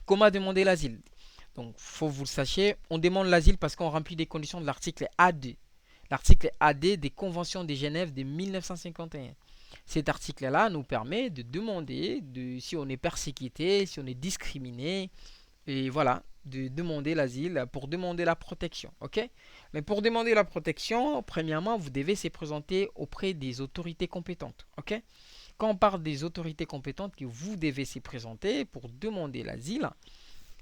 Comment demander l'asile? Donc, faut que vous le sachiez, on demande l'asile parce qu'on remplit des conditions de l'article AD. L'article AD des Conventions de Genève de 1951. Cet article-là nous permet de demander si on est persécuté, si on est discriminé, et voilà, de demander l'asile pour demander la protection. Ok? Mais pour demander la protection, premièrement, vous devez se présenter auprès des autorités compétentes. Ok? Quand on parle des autorités compétentes que vous devez se présenter pour demander l'asile,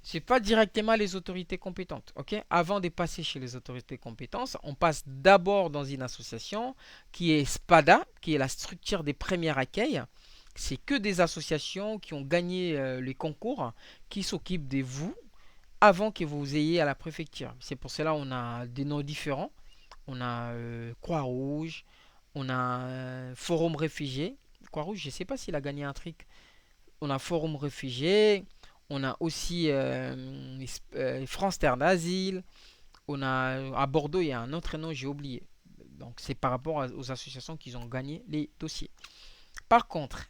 c'est pas directement les autorités compétentes, ok? Avant de passer chez les autorités compétentes, on passe d'abord dans une association qui est SPADA, qui est la structure des premiers accueils. C'est que des associations qui ont gagné les concours, qui s'occupent de vous avant que vous ayez à la préfecture. C'est pour cela qu'on a des noms différents. On a Croix-Rouge, on a Forum Réfugié. Croix-Rouge, je ne sais pas s'il a gagné un truc. On a Forum Réfugié, on a aussi France Terre d'Asile, on a à Bordeaux, il y a un autre nom, j'ai oublié. Donc c'est par rapport aux associations qui ont gagné les dossiers. Par contre,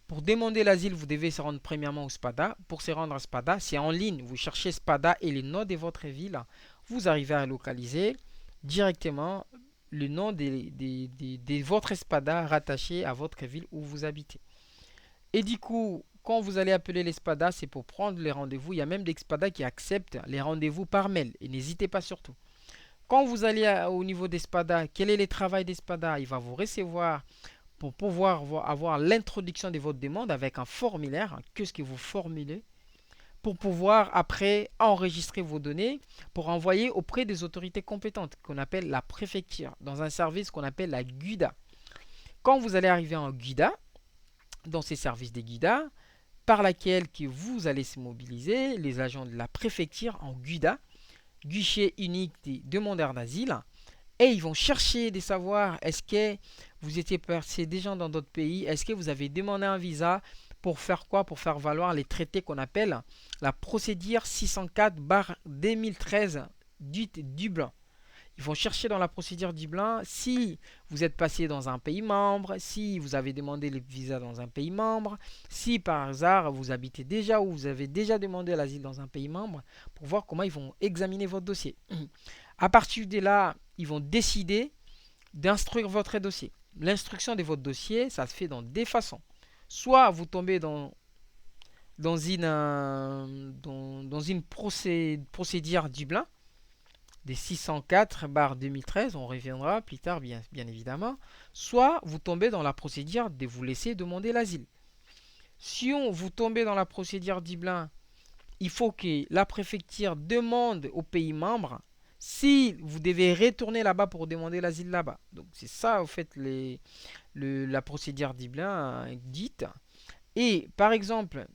pour demander l'asile, vous devez se rendre premièrement au SPADA. Pour se rendre à SPADA, c'est en ligne. Vous cherchez SPADA et les noms de votre ville. Vous arrivez à localiser directement le nom de votre SPADA rattaché à votre ville où vous habitez. Et du coup, quand vous allez appeler l'ESPADA, c'est pour prendre les rendez-vous. Il y a même des ESPADA qui acceptent les rendez-vous par mail. Et n'hésitez pas surtout. Quand vous allez au niveau d'ESPADA, quel est le travail d'ESPADA? Il va vous recevoir pour pouvoir avoir l'introduction de votre demande avec un formulaire. Qu'est-ce que vous formulez? Pour pouvoir après enregistrer vos données pour envoyer auprès des autorités compétentes qu'on appelle la préfecture dans un service qu'on appelle la GUDA. Quand vous allez arriver en GUDA, dans ces services des GUDA, par laquelle que vous allez se mobiliser, les agents de la préfecture en GUDA, guichet unique des demandeurs d'asile, et ils vont chercher de savoir est-ce que vous étiez passé déjà dans d'autres pays, est-ce que vous avez demandé un visa pour faire quoi? Pour faire valoir les traités qu'on appelle la procédure 604/2013 dite Dublin. Ils vont chercher dans la procédure Dublin si vous êtes passé dans un pays membre, si vous avez demandé le visa dans un pays membre, si par hasard vous habitez déjà ou vous avez déjà demandé l'asile dans un pays membre, pour voir comment ils vont examiner votre dossier. À partir de là, ils vont décider d'instruire votre dossier. L'instruction de votre dossier, ça se fait dans des façons. Soit vous tombez dans une procédure Dublin, des 604/2013, on reviendra plus tard bien évidemment, soit vous tombez dans la procédure de vous laisser demander l'asile. Si vous tombez dans la procédure Dublin, il faut que la préfecture demande aux pays membres si vous devez retourner là-bas pour demander l'asile là-bas. Donc c'est ça en fait la procédure Dublin dite. Et par exemple,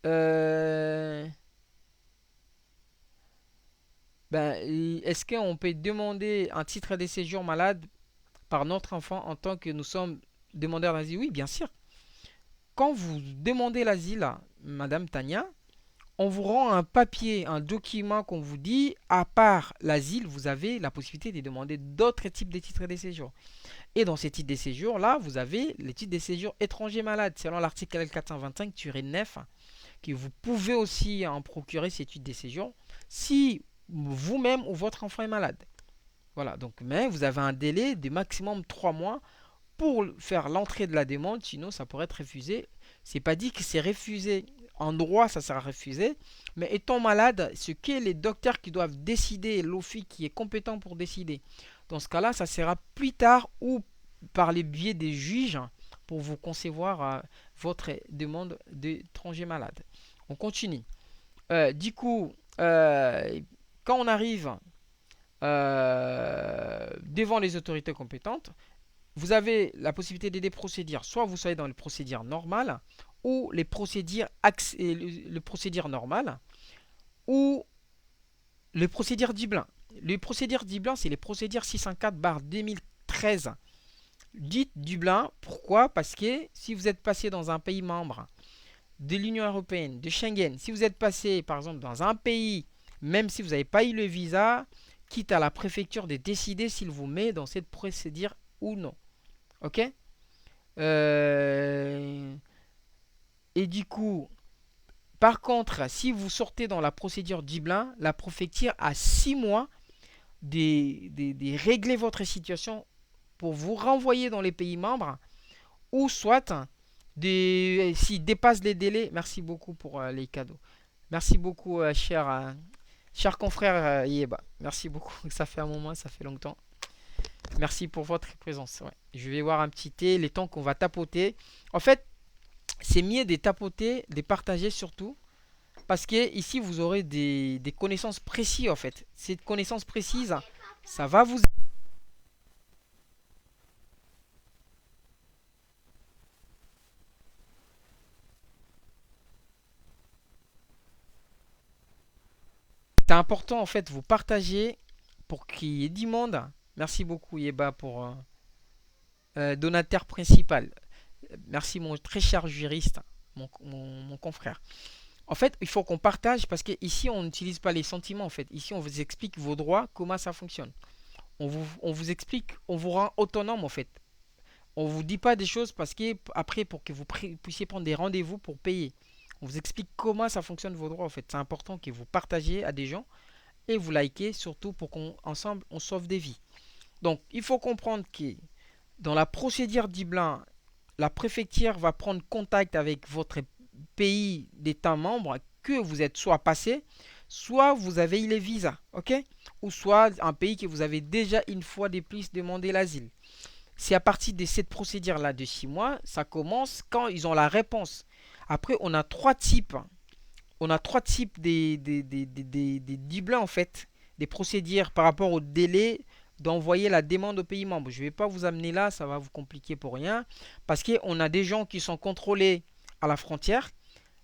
euh, ben, est-ce qu'on peut demander un titre de séjour malade par notre enfant en tant que nous sommes demandeurs d'asile? Oui, bien sûr. Quand vous demandez l'asile, Madame Tania, on vous rend un papier, un document qu'on vous dit, à part l'asile, vous avez la possibilité de demander d'autres types de titres de séjour. Et dans ces titres de séjour-là, vous avez les titres de séjour étrangers malades, selon l'article L425-9, que vous pouvez aussi en procurer ces titres de séjour si vous-même ou votre enfant est malade. Voilà, donc, mais vous avez un délai de maximum 3 mois pour faire l'entrée de la demande, sinon ça pourrait être refusé. C'est pas dit que c'est refusé. En droit, ça sera refusé. Mais étant malade, ce qu'est les docteurs qui doivent décider, l'OFI qui est compétent pour décider. Dans ce cas-là, ça sera plus tard ou par les biais des juges pour vous concevoir votre demande d'étranger malade. On continue. Du coup, quand on arrive devant les autorités compétentes, vous avez la possibilité de des procédures. Soit vous soyez dans les procédures normales ou les procédures, le procédure normales ou les procédures Dublin. Les procédures Dublin, c'est les procédures 604/2013. Dites Dublin, pourquoi? Parce que si vous êtes passé dans un pays membre de l'Union européenne, de Schengen, si vous êtes passé par exemple dans un pays, même si vous n'avez pas eu le visa, quitte à la préfecture de décider s'il vous met dans cette procédure ou non. Ok? Euh, et du coup, Par contre, si vous sortez dans la procédure Dublin, la préfecture a 6 mois de régler votre situation pour vous renvoyer dans les pays membres ou soit s'il dépasse les délais. Merci beaucoup pour les cadeaux. Merci beaucoup, cher confrère Yeba. Merci beaucoup. Ça fait un moment, ça fait longtemps. Merci pour votre présence. Ouais. Je vais voir un petit thé, les temps qu'on va tapoter. En fait, c'est mieux de tapoter, de partager surtout. Parce que ici, vous aurez des connaissances précises en fait. Ces connaissances précises, ça va vous... C'est important en fait, vous partagez pour qu'il y ait du monde. Merci beaucoup Yeba pour donateur principal. Merci mon très cher juriste, mon confrère. En fait, il faut qu'on partage parce que ici on n'utilise pas les sentiments en fait. Ici on vous explique vos droits, comment ça fonctionne. On vous explique, on vous rend autonome en fait. On vous dit pas des choses parce que après pour que vous puissiez prendre des rendez-vous pour payer. On vous explique comment ça fonctionne vos droits en fait. C'est important que vous partagiez à des gens et vous likez surtout pour qu'ensemble on sauve des vies. Donc il faut comprendre que dans la procédure Dublin, la préfecture va prendre contact avec votre pays d'État membre que vous êtes soit passé, soit vous avez eu les visas, ok? Ou soit un pays que vous avez déjà une fois de plus demandé l'asile. C'est à partir de cette procédure-là de 6 mois, ça commence quand ils ont la réponse. Après, on a trois types. On a trois types des Dublin en fait, des procédures par rapport au délai d'envoyer la demande au pays membre. Je ne vais pas vous amener là, ça va vous compliquer pour rien. Parce qu'on a des gens qui sont contrôlés à la frontière,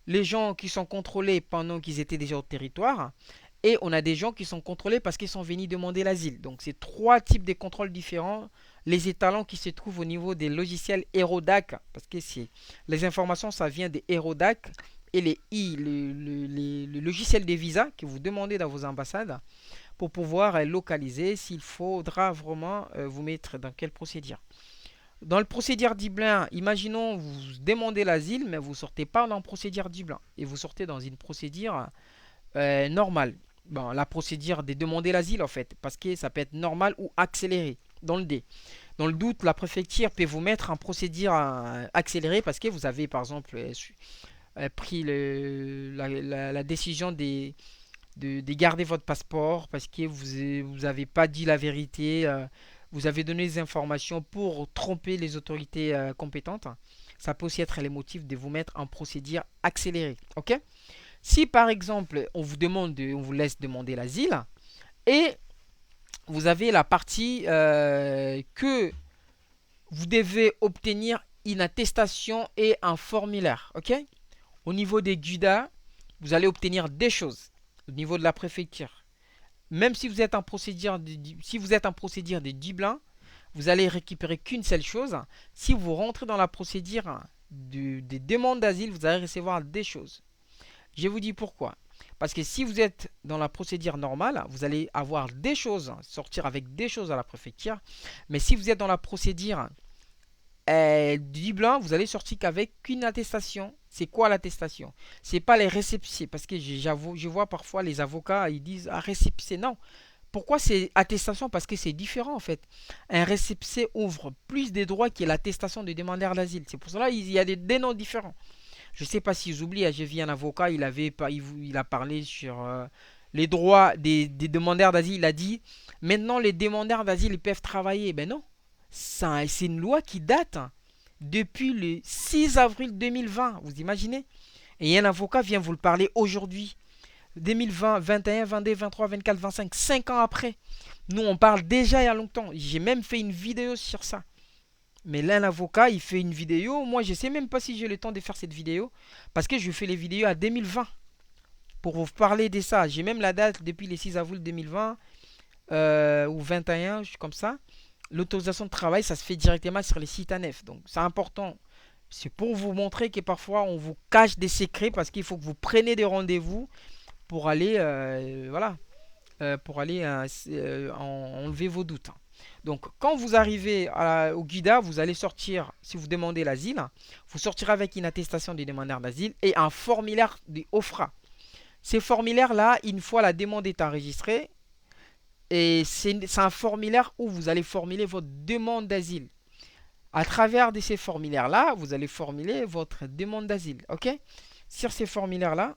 les gens qui sont contrôlés pendant qu'ils étaient déjà au territoire, et on a des gens qui sont contrôlés parce qu'ils sont venus demander l'asile. Donc c'est trois types de contrôles différents. Les étalons qui se trouvent au niveau des logiciels Aerodac, parce que les informations, ça vient des Aerodac, et le logiciel des visas que vous demandez dans vos ambassades pour pouvoir localiser s'il faudra vraiment vous mettre dans quelle procédure. Dans le procédure Dublin, imaginons vous demandez l'asile, mais vous ne sortez pas dans le procédure Dublin et vous sortez dans une procédure normale. Bon, la procédure de demander l'asile en fait, parce que ça peut être normal ou accéléré dans le D. Dans le doute, la préfecture peut vous mettre en procédure accélérée parce que vous avez par exemple pris la décision de garder votre passeport parce que vous avez pas dit la vérité, vous avez donné des informations pour tromper les autorités compétentes. Ça peut aussi être les motifs de vous mettre en procédure accélérée. Ok? Si par exemple on vous laisse demander l'asile et vous avez la partie que vous devez obtenir une attestation et un formulaire. Ok? Au niveau des GUDA, vous allez obtenir des choses au niveau de la préfecture. Même si vous êtes en procédure de Dublin, vous allez récupérer qu'une seule chose. Si vous rentrez dans la procédure des demandes d'asile, vous allez recevoir des choses. Je vous dis pourquoi. Parce que si vous êtes dans la procédure normale, vous allez avoir des choses, sortir avec des choses à la préfecture. Mais si vous êtes dans la procédure Dublin, vous allez sortir qu'avec une attestation. C'est quoi l'attestation? C'est pas les récépissés. Parce que je vois parfois les avocats, ils disent récépissé. Non. Pourquoi c'est attestation? Parce que c'est différent en fait. Un récépissé ouvre plus de droits que l'attestation de demandeur d'asile. C'est pour cela qu'il y a des noms différents. Je ne sais pas si j'oublie, j'ai vu un avocat, il a parlé sur les droits des demandeurs d'asile. Il a dit, maintenant les demandeurs d'asile ils peuvent travailler. Ben non, c'est une loi qui date depuis le 6 avril 2020. Vous imaginez? Et un avocat vient vous le parler aujourd'hui. 2020, 21, 22, 23, 24, 25, 5 ans après. Nous, on parle déjà il y a longtemps. J'ai même fait une vidéo sur ça. Mais là, l'avocat, il fait une vidéo. Moi, je ne sais même pas si j'ai le temps de faire cette vidéo. Parce que je fais les vidéos à 2020. Pour vous parler de ça. J'ai même la date depuis le 6 avril 2020. Ou 21, comme ça. L'autorisation de travail, ça se fait directement sur les sites ANEF. Donc, c'est important. C'est pour vous montrer que parfois, on vous cache des secrets. Parce qu'il faut que vous preniez des rendez-vous pour aller, pour aller enlever vos doutes. Donc, quand vous arrivez au Guida, vous allez sortir, si vous demandez l'asile, vous sortirez avec une attestation des demandeurs d'asile et un formulaire de OFRA. Ces formulaires-là, une fois la demande est enregistrée, et c'est un formulaire où vous allez formuler votre demande d'asile. À travers de ces formulaires-là, vous allez formuler votre demande d'asile. OK? Sur ces formulaires-là,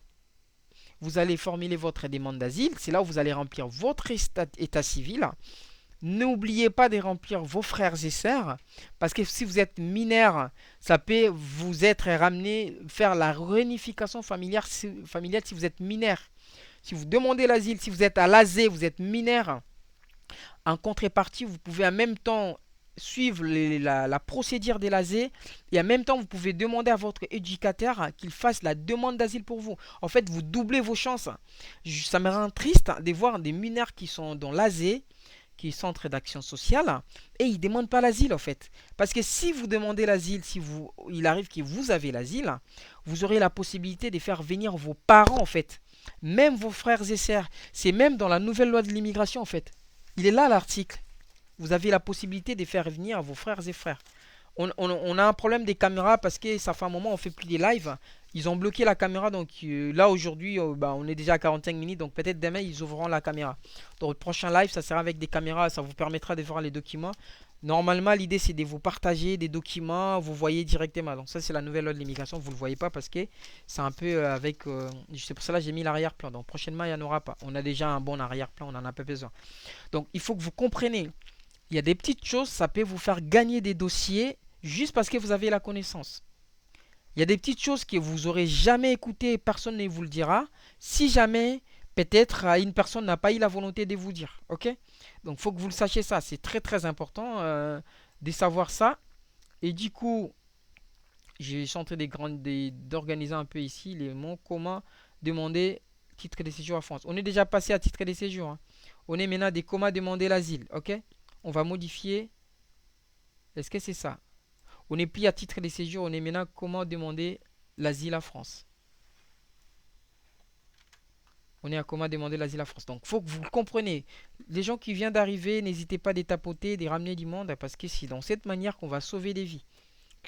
vous allez formuler votre demande d'asile. C'est là où vous allez remplir votre état civil. N'oubliez pas de remplir vos frères et sœurs, parce que si vous êtes mineur, ça peut vous être ramené faire la réunification familiale si vous êtes mineur. Si vous demandez l'asile, si vous êtes à l'ASE, vous êtes mineur, en contrepartie, vous pouvez en même temps suivre la procédure de l'ASE et en même temps, vous pouvez demander à votre éducateur qu'il fasse la demande d'asile pour vous. En fait, vous doublez vos chances. Ça me rend triste de voir des mineurs qui sont dans l'ASE, qui est centre d'action sociale, et ils ne demandent pas l'asile en fait. Parce que si vous demandez l'asile, il arrive que vous avez l'asile, vous aurez la possibilité de faire venir vos parents en fait. Même vos frères et sœurs. C'est même dans la nouvelle loi de l'immigration en fait. Il est là l'article. Vous avez la possibilité de faire venir vos frères et frères. On a un problème des caméras parce que ça fait un moment on fait plus des lives. Ils ont bloqué la caméra, donc là aujourd'hui on est déjà à 45 minutes, donc peut-être demain ils ouvriront la caméra. Dans le prochain live ça sera avec des caméras, ça vous permettra de voir les documents. Normalement l'idée c'est de vous partager des documents, vous voyez directement. Donc ça c'est la nouvelle loi de l'immigration, vous ne le voyez pas parce que c'est un peu avec... c'est pour cela que j'ai mis l'arrière-plan, donc prochainement il n'y en aura pas. On a déjà un bon arrière-plan, on en a pas besoin. Donc il faut que vous compreniez. Il y a des petites choses, ça peut vous faire gagner des dossiers juste parce que vous avez la connaissance. Il y a des petites choses que vous aurez jamais écoutées, personne ne vous le dira. Si jamais, peut-être, une personne n'a pas eu la volonté de vous dire. Ok? Donc, il faut que vous le sachiez ça. C'est très très important de savoir ça. Et du coup, j'ai chanté d'organiser un peu ici les mots comment demander titre de séjour à France. On est déjà passé à titre de séjour. Hein. On est maintenant des comment demander l'asile. Ok? On va modifier. Est-ce que c'est ça? On n'est plus à titre de séjour, on est maintenant comment demander l'asile à France. On est à comment demander l'asile à France. Donc, il faut que vous compreniez. Les gens qui viennent d'arriver, n'hésitez pas à les tapoter, de ramener du monde, parce que c'est dans cette manière qu'on va sauver des vies.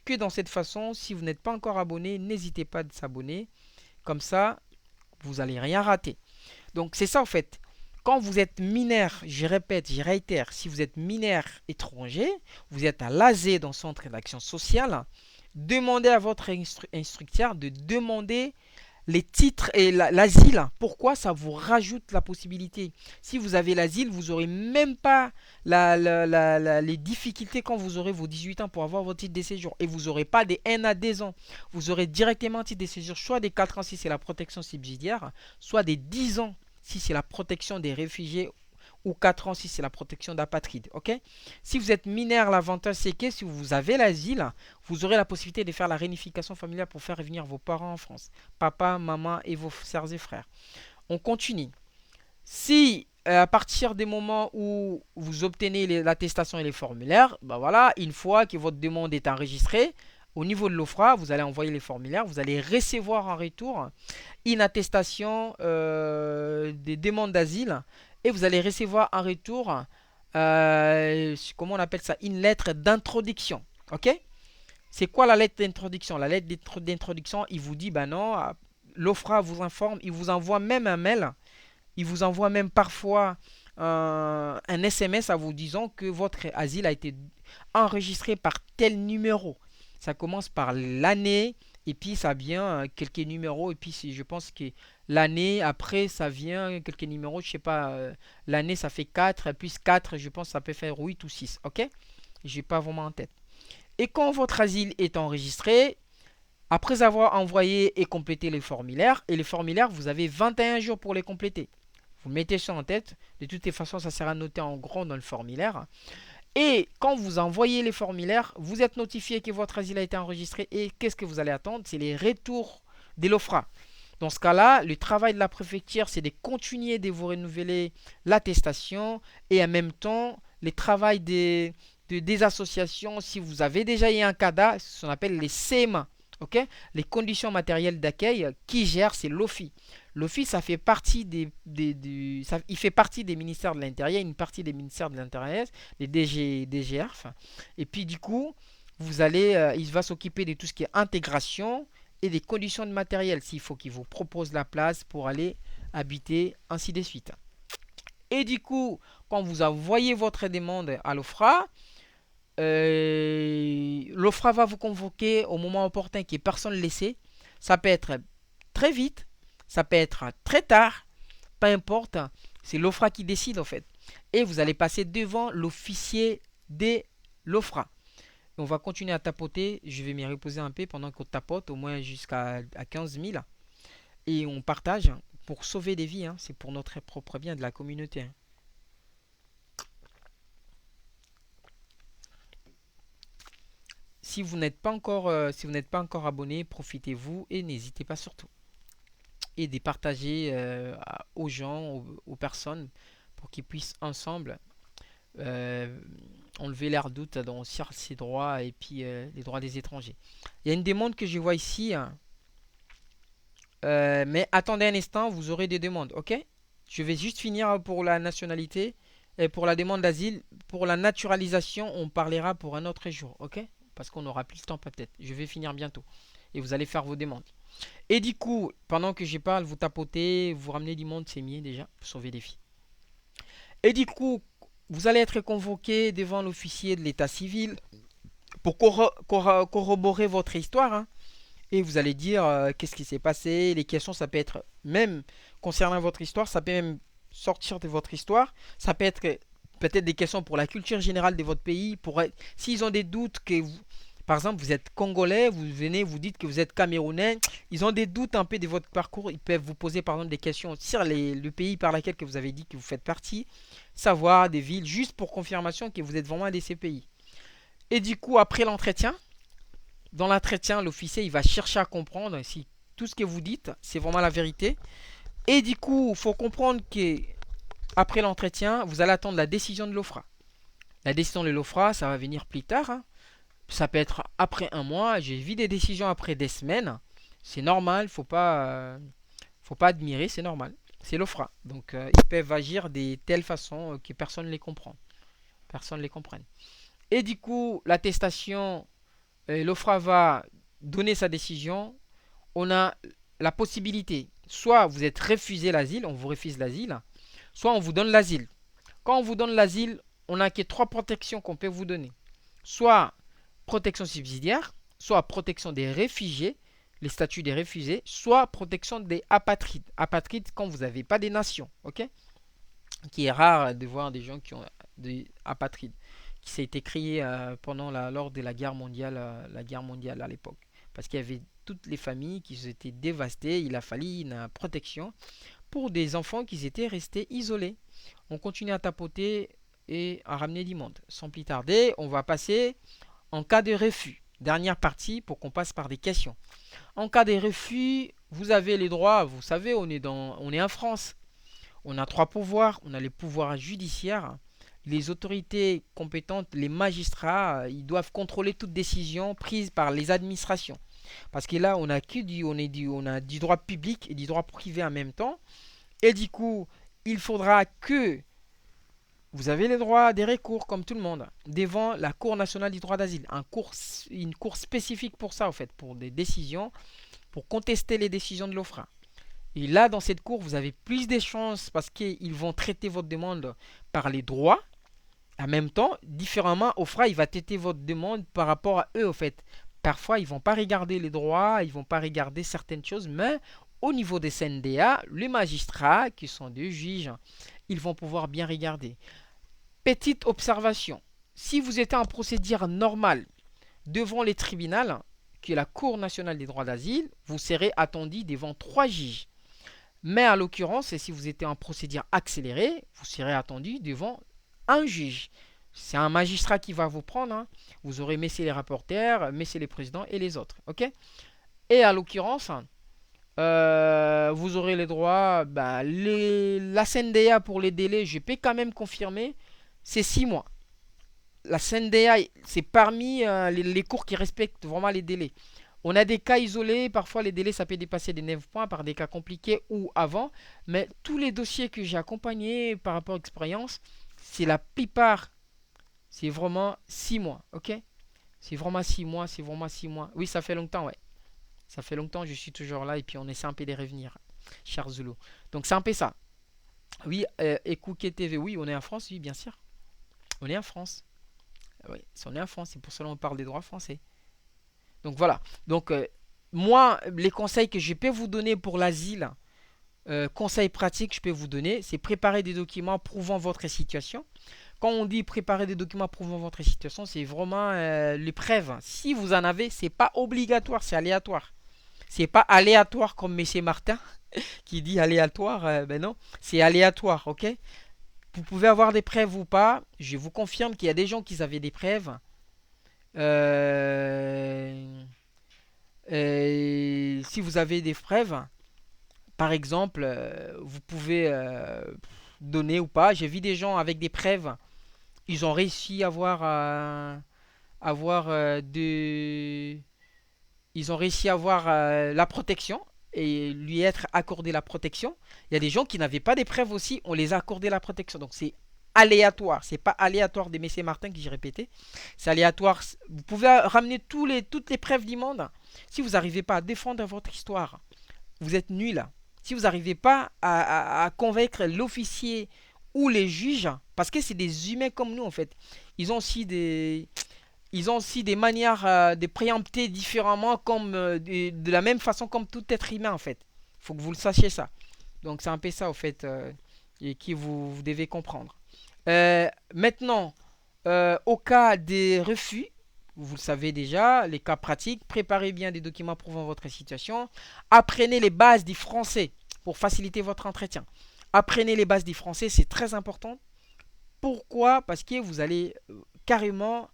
Que dans cette façon, si vous n'êtes pas encore abonné, n'hésitez pas à s'abonner. Comme ça, vous n'allez rien rater. Donc, c'est ça en fait. Quand vous êtes mineur, je répète, je réitère, si vous êtes mineur étranger, vous êtes à l'ASE dans le centre d'action sociale, demandez à votre instructeur de demander les titres et l'asile. Pourquoi? Ça vous rajoute la possibilité. Si vous avez l'asile, vous n'aurez même pas les difficultés quand vous aurez vos 18 ans pour avoir votre titre de séjour. Et vous n'aurez pas des 1 à 2 ans. Vous aurez directement un titre de séjour, soit des 4 ans si c'est la protection subsidiaire, soit des 10 ans si c'est la protection des réfugiés ou 4 ans si c'est la protection d'apatrides. Ok? Si vous êtes mineur, l'avantage c'est que si vous avez l'asile, vous aurez la possibilité de faire la réunification familiale pour faire revenir vos parents en France. Papa, maman et vos sœurs et frères. On continue. Si à partir des moments où vous obtenez l'attestation et les formulaires, ben voilà, une fois que votre demande est enregistrée, au niveau de l'OFRA, vous allez envoyer les formulaires, vous allez recevoir en retour une attestation des demandes d'asile et vous allez recevoir en retour, comment on appelle ça, une lettre d'introduction. Ok? C'est quoi la lettre d'introduction? La lettre d'introduction, il vous dit, ben non, l'OFRA vous informe, il vous envoie même un mail, il vous envoie même parfois un SMS à vous disant que votre asile a été enregistré par tel numéro. Ça commence par l'année et puis ça vient quelques numéros et puis je pense que l'année après ça vient quelques numéros, je sais pas, l'année ça fait 4 plus 4, je pense que ça peut faire 8 ou 6, ok? J'ai pas vraiment en tête. Et quand votre asile est enregistré, après avoir envoyé et complété les formulaires, vous avez 21 jours pour les compléter. Vous mettez ça en tête, de toutes les façons ça sera noté en gros dans le formulaire. Et quand vous envoyez les formulaires, vous êtes notifié que votre asile a été enregistré et qu'est-ce que vous allez attendre? C'est les retours de l'OFRA. Dans ce cas-là, le travail de la préfecture, c'est de continuer de vous renouveler l'attestation et en même temps, le travail des associations, si vous avez déjà eu un CADA, ce qu'on appelle les CMA, okay? Les conditions matérielles d'accueil, qui gère, c'est l'OFI. L'office, ça fait partie il fait partie des ministères de l'Intérieur, une partie des ministères de l'Intérieur, les DGF. Et puis du coup, il va s'occuper de tout ce qui est intégration et des conditions de matériel, s'il faut qu'il vous propose la place pour aller habiter, ainsi de suite. Et du coup, quand vous envoyez votre demande à l'OFRA, l'OFRA va vous convoquer au moment opportun qui est personne laissée. Ça peut être très vite, ça peut être très tard, peu importe. C'est l'OFRA qui décide en fait. Et vous allez passer devant l'officier de l'OFRA. On va continuer à tapoter. Je vais m'y reposer un peu pendant qu'on tapote, au moins jusqu'à 15 000. Et on partage pour sauver des vies. C'est pour notre propre bien de la communauté. Si vous n'êtes pas encore abonné, profitez-vous et n'hésitez pas surtout. Et de partager aux gens, aux personnes, pour qu'ils puissent ensemble enlever l'air doute dans ces droits et puis les droits des étrangers. Il y a une demande que je vois ici, mais attendez un instant, vous aurez des demandes, ok? Je vais juste finir pour la nationalité et pour la demande d'asile. Pour la naturalisation, on parlera pour un autre jour, ok? Parce qu'on n'aura plus le temps peut-être. Je vais finir bientôt et vous allez faire vos demandes. Et du coup, pendant que je parle, vous tapotez, vous ramenez du monde, c'est mieux déjà, pour sauver des vies. Et du coup, vous allez être convoqué devant l'officier de l'état civil pour corroborer votre histoire. Et vous allez dire qu'est-ce qui s'est passé. Les questions, ça peut être même concernant votre histoire, ça peut même sortir de votre histoire. Ça peut être peut-être des questions pour la culture générale de votre pays. S'ils ont des doutes que par exemple, vous êtes congolais, vous venez, vous dites que vous êtes camerounais, ils ont des doutes un peu de votre parcours, ils peuvent vous poser par exemple des questions sur le pays par lequel que vous avez dit que vous faites partie, savoir des villes, juste pour confirmation que vous êtes vraiment un de ces pays. Et du coup, après l'entretien, dans l'entretien, l'officier, il va chercher à comprendre si tout ce que vous dites, c'est vraiment la vérité. Et du coup, il faut comprendre que après l'entretien, vous allez attendre la décision de l'OFRA. La décision de l'OFRA, ça va venir plus tard. Ça peut être après un mois. J'ai vu des décisions après des semaines. C'est normal, faut pas admirer, c'est normal. C'est l'OFRA. Donc, ils peuvent agir de telle façon que personne ne les comprend. Personne ne les comprenne. Et du coup, l'attestation, l'OFRA va donner sa décision. On a la possibilité, soit vous êtes refusé l'asile, on vous refuse l'asile, soit on vous donne l'asile. Quand on vous donne l'asile, on n'a que 3 protections qu'on peut vous donner. Soit protection subsidiaire, soit protection des réfugiés, les statuts des réfugiés, soit protection des apatrides. Apatrides quand vous n'avez pas des nations, ok? Qui est rare de voir des gens qui ont des apatrides, qui s'est été créé lors de la guerre mondiale à l'époque. Parce qu'il y avait toutes les familles qui étaient dévastées, il a fallu une protection pour des enfants qui étaient restés isolés. On continue à tapoter et à ramener du monde. Sans plus tarder, on va passer en cas de refus. Dernière partie pour qu'on passe par des questions. En cas de refus, vous avez les droits, vous savez, on est en France. On a 3 pouvoirs. On a les pouvoirs judiciaires, les autorités compétentes, les magistrats, ils doivent contrôler toute décision prise par les administrations. Parce que là, on a du droit public et du droit privé en même temps. Et du coup, il faudra que vous avez les droits des recours comme tout le monde devant la Cour nationale du droit d'asile. Une cour spécifique pour ça, en fait, pour des décisions, pour contester les décisions de l'OFRA. Et là, dans cette cour, vous avez plus de chances parce qu'ils vont traiter votre demande par les droits. En même temps, différemment, OFRA, il va traiter votre demande par rapport à eux, en fait. Parfois, ils ne vont pas regarder les droits, ils ne vont pas regarder certaines choses, mais au niveau des CNDA, les magistrats, qui sont des juges, ils vont pouvoir bien regarder. Petite observation, si vous êtes en procédure normale devant les tribunaux, qui est la Cour nationale des droits d'asile, vous serez attendu devant 3 juges. Mais à l'occurrence, si vous êtes en procédure accélérée, vous serez attendu devant un juge. C'est un magistrat qui va vous prendre. Vous aurez messieurs les rapporteurs, messieurs les présidents et les autres. Ok? Et à l'occurrence, vous aurez les droits. La CNDA pour les délais, je peux quand même confirmer, c'est 6 mois. La CNDA, c'est parmi les cours qui respectent vraiment les délais. On a des cas isolés, parfois les délais ça peut dépasser des 9 points par des cas compliqués ou avant, mais tous les dossiers que j'ai accompagnés par rapport à l'expérience, c'est la plupart, c'est vraiment 6 mois, ok? C'est vraiment 6 mois, c'est vraiment 6 mois. Oui, ça fait longtemps, ouais. Ça fait longtemps, je suis toujours là et puis on essaie un peu de revenir, cher Zulu. Donc c'est un peu ça. Oui, Ekouké TV, oui, on est en France, oui, bien sûr. On est en France. Oui, si on est en France, c'est pour cela qu'on parle des droits français. Donc voilà. Donc moi, les conseils que je peux vous donner pour l'asile, conseils pratiques, je peux vous donner, c'est préparer des documents prouvant votre situation. Quand on dit préparer des documents prouvant votre situation, c'est vraiment les preuves. Si vous en avez, c'est pas obligatoire, c'est aléatoire. C'est pas aléatoire comme Monsieur Martin qui dit aléatoire. Ben non, c'est aléatoire, ok? Vous pouvez avoir des preuves ou pas. Je vous confirme qu'il y a des gens qui avaient des preuves. Euh, si vous avez des preuves, par exemple, vous pouvez donner ou pas. J'ai vu des gens avec des preuves. Ils ont réussi à avoir ils ont réussi à avoir la protection et lui être accordé la protection. Il y a des gens qui n'avaient pas des preuves aussi, on les a accordé la protection. Donc c'est aléatoire, c'est pas aléatoire des messieurs Martin que j'ai répété, c'est aléatoire. Vous pouvez ramener toutes les preuves du monde. Si vous n'arrivez pas à défendre votre histoire, vous êtes nul. Si vous n'arrivez pas à convaincre l'officier ou les juges, parce que c'est des humains comme nous en fait, ils ont aussi des manières de préempter différemment, comme de la même façon comme tout être humain en fait. Il faut que vous le sachiez ça. Donc c'est un peu ça au fait et qui vous devez comprendre. Maintenant, au cas des refus, vous le savez déjà, les cas pratiques, préparez bien des documents prouvant votre situation. Apprenez les bases du français pour faciliter votre entretien. Apprenez les bases du français, c'est très important. Pourquoi? Parce que vous allez carrément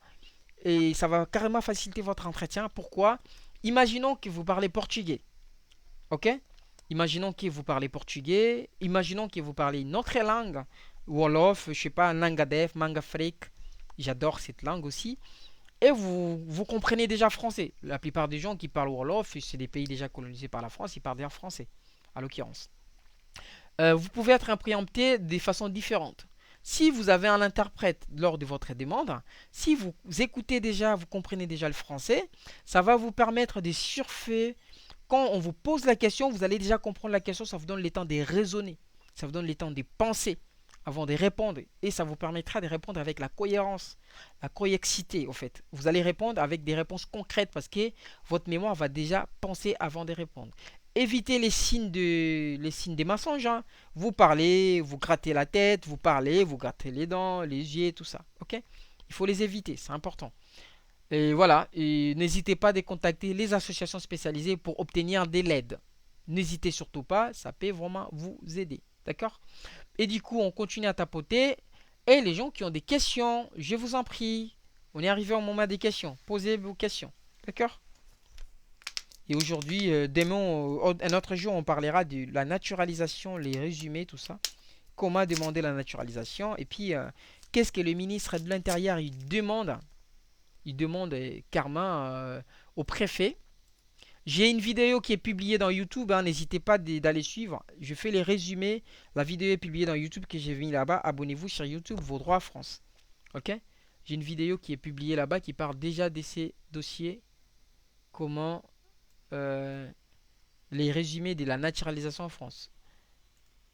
et ça va carrément faciliter votre entretien. Pourquoi? Imaginons que vous parlez portugais. Ok? Imaginons que vous parlez portugais. Imaginons que vous parlez une autre langue. Wolof, je sais pas, Nangadef, Mangafrik. J'adore cette langue aussi. Et vous comprenez déjà français. La plupart des gens qui parlent Wolof, c'est des pays déjà colonisés par la France, ils parlent bien français, à l'occurrence. Vous pouvez être impréempté de façon différente. Si vous avez un interprète lors de votre demande, si vous écoutez déjà, vous comprenez déjà le français, ça va vous permettre de surfer. Quand on vous pose la question, vous allez déjà comprendre la question, ça vous donne le temps de raisonner, ça vous donne le temps de penser avant de répondre et ça vous permettra de répondre avec la cohérence, la cohérexité au fait. Vous allez répondre avec des réponses concrètes parce que votre mémoire va déjà penser avant de répondre. Évitez les signes des mensonges, hein. Vous parlez, vous grattez la tête, vous parlez, vous grattez les dents, les yeux, tout ça. Ok? Il faut les éviter, c'est important. Et voilà, et n'hésitez pas à contacter les associations spécialisées pour obtenir de l'aide. N'hésitez surtout pas, ça peut vraiment vous aider. D'accord? Et du coup, on continue à tapoter. Et les gens qui ont des questions, je vous en prie, on est arrivé au moment des questions. Posez vos questions. D'accord? Et aujourd'hui, demain, un autre jour, on parlera de la naturalisation, les résumés, tout ça. Comment demander la naturalisation. Et puis, qu'est-ce que le ministre de l'Intérieur il demande? Il demande carrément au préfet. J'ai une vidéo qui est publiée dans YouTube, hein, n'hésitez pas d'aller suivre. Je fais les résumés. La vidéo est publiée dans YouTube que j'ai mis là-bas. Abonnez-vous sur YouTube, vos droits France. Ok? J'ai une vidéo qui est publiée là-bas qui parle déjà de ces dossiers. Comment euh, les résumés de la naturalisation en France.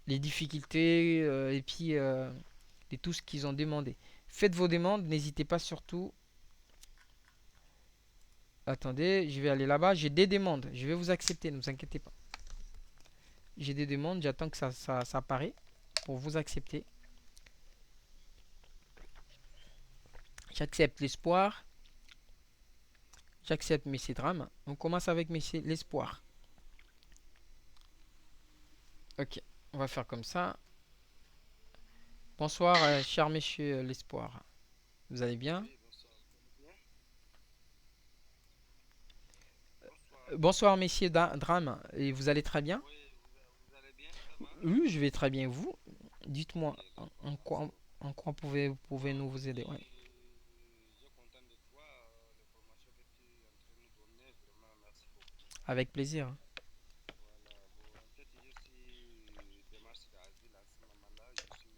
Les difficultés et puis de tout ce qu'ils ont demandé. Faites vos demandes, n'hésitez pas surtout. Attendez, je vais aller là-bas. J'ai des demandes. Je vais vous accepter, ne vous inquiétez pas. J'ai des demandes, j'attends que ça apparaît pour vous accepter. J'accepte l'espoir. J'accepte Messie Drame. On commence avec l'espoir. Ok, on va faire comme ça. Bonsoir, cher monsieur l'espoir. Vous allez bien? Bonsoir, messieurs Drame. Et vous allez très bien? Oui, je vais très bien. Vous, dites-moi en quoi pouvez-nous vous aider? Ouais. Avec plaisir. Voilà, bon, en fait, je suis démarche d'asile à ce moment-là, je suis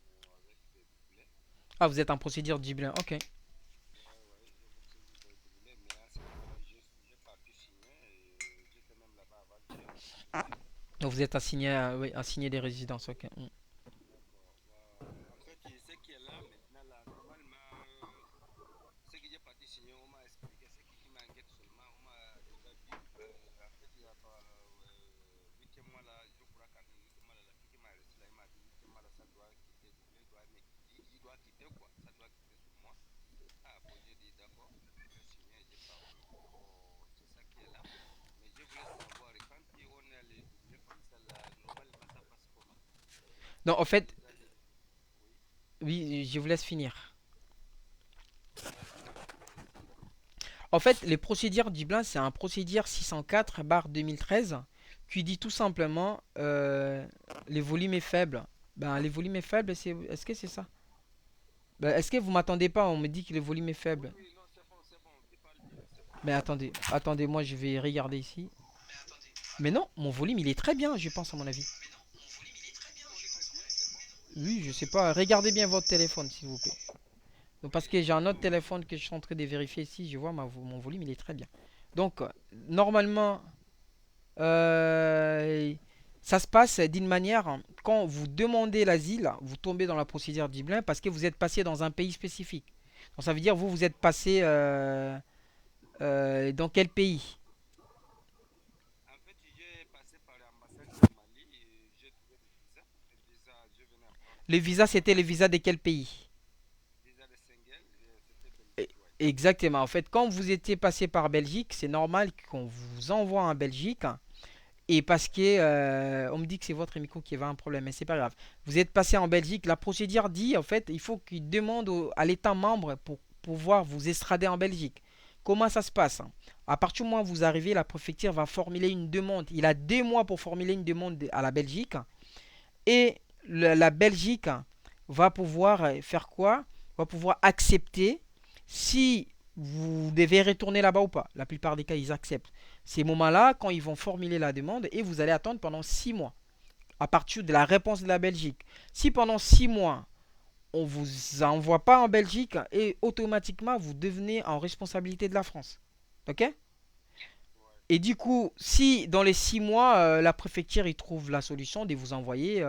même avec des doublés. Ah, vous êtes en procédure Dublin. Ok. Ouais, ouais, je vous suis des doublés, mais à ce moment-là, j'ai pas pu signer et j'étais même là-bas avant-hier, hier. Donc vous êtes assigné, oui, assigné des résidences. Ok. Mm. D'accord, en fait, ce qui est là maintenant, là, normalement, ce que j'ai pas pu signer, on m'a expliqué, ce qui m'inquiète seulement, on m'a déjà dit, en fait, il y a pas 8e mois là, je crois qu'en 8e mois là, la fille qui m'a resté là, il m'a dit 8e mois là, ça doit quitter, doublé, il doit quitter quoi, ça doit quitter sur moi. Ah, bon, j'ai dit d'accord, je signe, j'ai pas voulu. Bon, c'est ça qui est là. Mais je voulais savoir, quand on est allé doubler comme ça, là, normalement, ça passe comment? Non, en Est-ce que fait, vous allez. Oui, oui, je vous laisse finir. d'accord, allez-y. En fait, les procédures Dublin, c'est un procédure 604/2013 qui dit tout simplement les volumes est faible. Ben, les volumes est faible, est-ce que c'est ça? Ben, est-ce que vous m'attendez pas? On me dit que le volume est Oui, faible. oui, non, c'est bon, tu parles bien, c'est bon. Mais attendez, attendez, moi je vais regarder ici. Mais non, mon volume il est très bien, je pense à mon avis. Si le volume est bien, c'est bon. Oui, je sais pas. Regardez bien votre téléphone, s'il vous plaît. Donc, parce Oui, que j'ai un autre non, mais. téléphone que je suis en train de vérifier ici, je vois mon volume il est très bien. Donc, normalement, Euh, ça se passe d'une manière, quand vous demandez l'asile, vous tombez dans la procédure Dublin parce que vous êtes passé dans un pays spécifique. Donc ça veut dire vous êtes passé dans quel pays? En fait, j'ai passé par l'ambassade du Mali et j'ai trouvé le visa. Le visa, je venais à prendre Le le visa, visa. c'était le visa de quel pays? Visa de Schengen, c'était E- Belgique, ouais. Exactement. En fait, quand vous étiez passé par Belgique, c'est normal qu'on vous envoie en Belgique. Et parce que on me dit que c'est votre micro qui avait un problème, mais c'est pas grave. Vous êtes passé en Belgique, la procédure dit en fait, il faut qu'il demande à l'État membre pour pouvoir vous extrader en Belgique. Comment ça se passe? À partir du moment où vous arrivez, la préfecture va formuler une demande. Il a 2 mois pour formuler une demande à la Belgique. Et la Belgique va pouvoir faire quoi? Va pouvoir accepter si vous devez retourner là-bas ou pas. La plupart des cas, ils acceptent. Ces moments-là, quand ils vont formuler la demande, et vous allez attendre pendant 6 mois à partir de la réponse de la Belgique. Si pendant 6 mois, on ne vous envoie pas en Belgique, et automatiquement, vous devenez en responsabilité de la France. OK? Ouais, Et du coup, si dans les 6 mois, la préfecture il trouve la solution de vous envoyer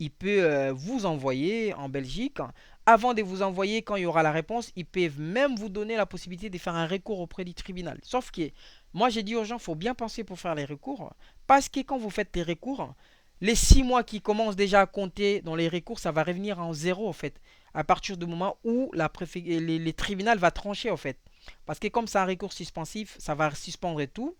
il peut vous envoyer en Belgique. Avant de vous envoyer, quand il y aura la réponse, ils peuvent même vous donner la possibilité de faire un recours auprès du tribunal. Sauf que moi, j'ai dit aux gens, il faut bien penser pour faire les recours. Parce que quand vous faites les recours, les 6 mois qui commencent déjà à compter dans les recours, ça va revenir en zéro en fait. À partir du moment où les tribunal va trancher en fait. Parce que comme c'est un recours suspensif, ça va suspendre tout.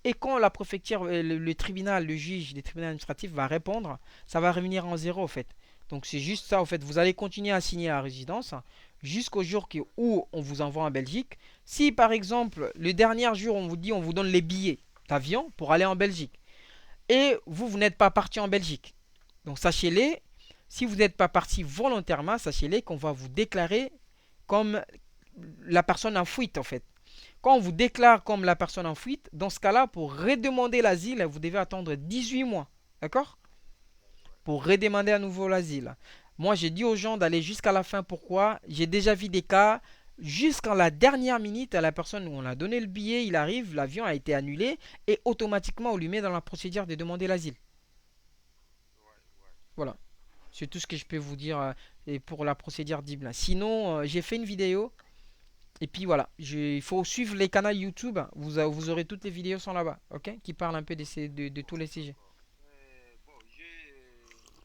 Et quand la préfecture, le tribunal, le juge des tribunaux administratifs va répondre, ça va revenir en zéro en fait. Donc c'est juste ouais, ça en fait. Vous allez continuer à signer la résidence jusqu'au jour où on vous envoie en Belgique. Si par exemple le dernier jour on vous dit on vous donne les billets d'avion pour aller en Belgique et vous n'êtes pas parti en Belgique. Donc sachez-les, si vous n'êtes pas parti volontairement, sachez-les qu'on va vous déclarer comme la personne en fuite en fait. Quand on vous déclare comme la personne en fuite, dans ce cas-là, pour redemander l'asile, vous devez attendre 18 mois. D'accord? ouais. Pour redemander à nouveau l'asile. Moi, j'ai dit aux gens d'aller jusqu'à la fin. Pourquoi? J'ai déjà vu des cas jusqu'à la dernière minute, à la personne où on a donné le billet, il arrive, l'avion a été annulé et automatiquement on lui met dans la procédure de demander l'asile. Ouais, ouais. Voilà. C'est tout ce que je peux vous dire pour la procédure d'Ibla. Sinon, j'ai fait une vidéo. Et puis voilà, il faut suivre les canaux YouTube. Vous aurez toutes les vidéos sont là-bas, ok? Qui parlent un peu de tous les sujets. D'accord. Bon, je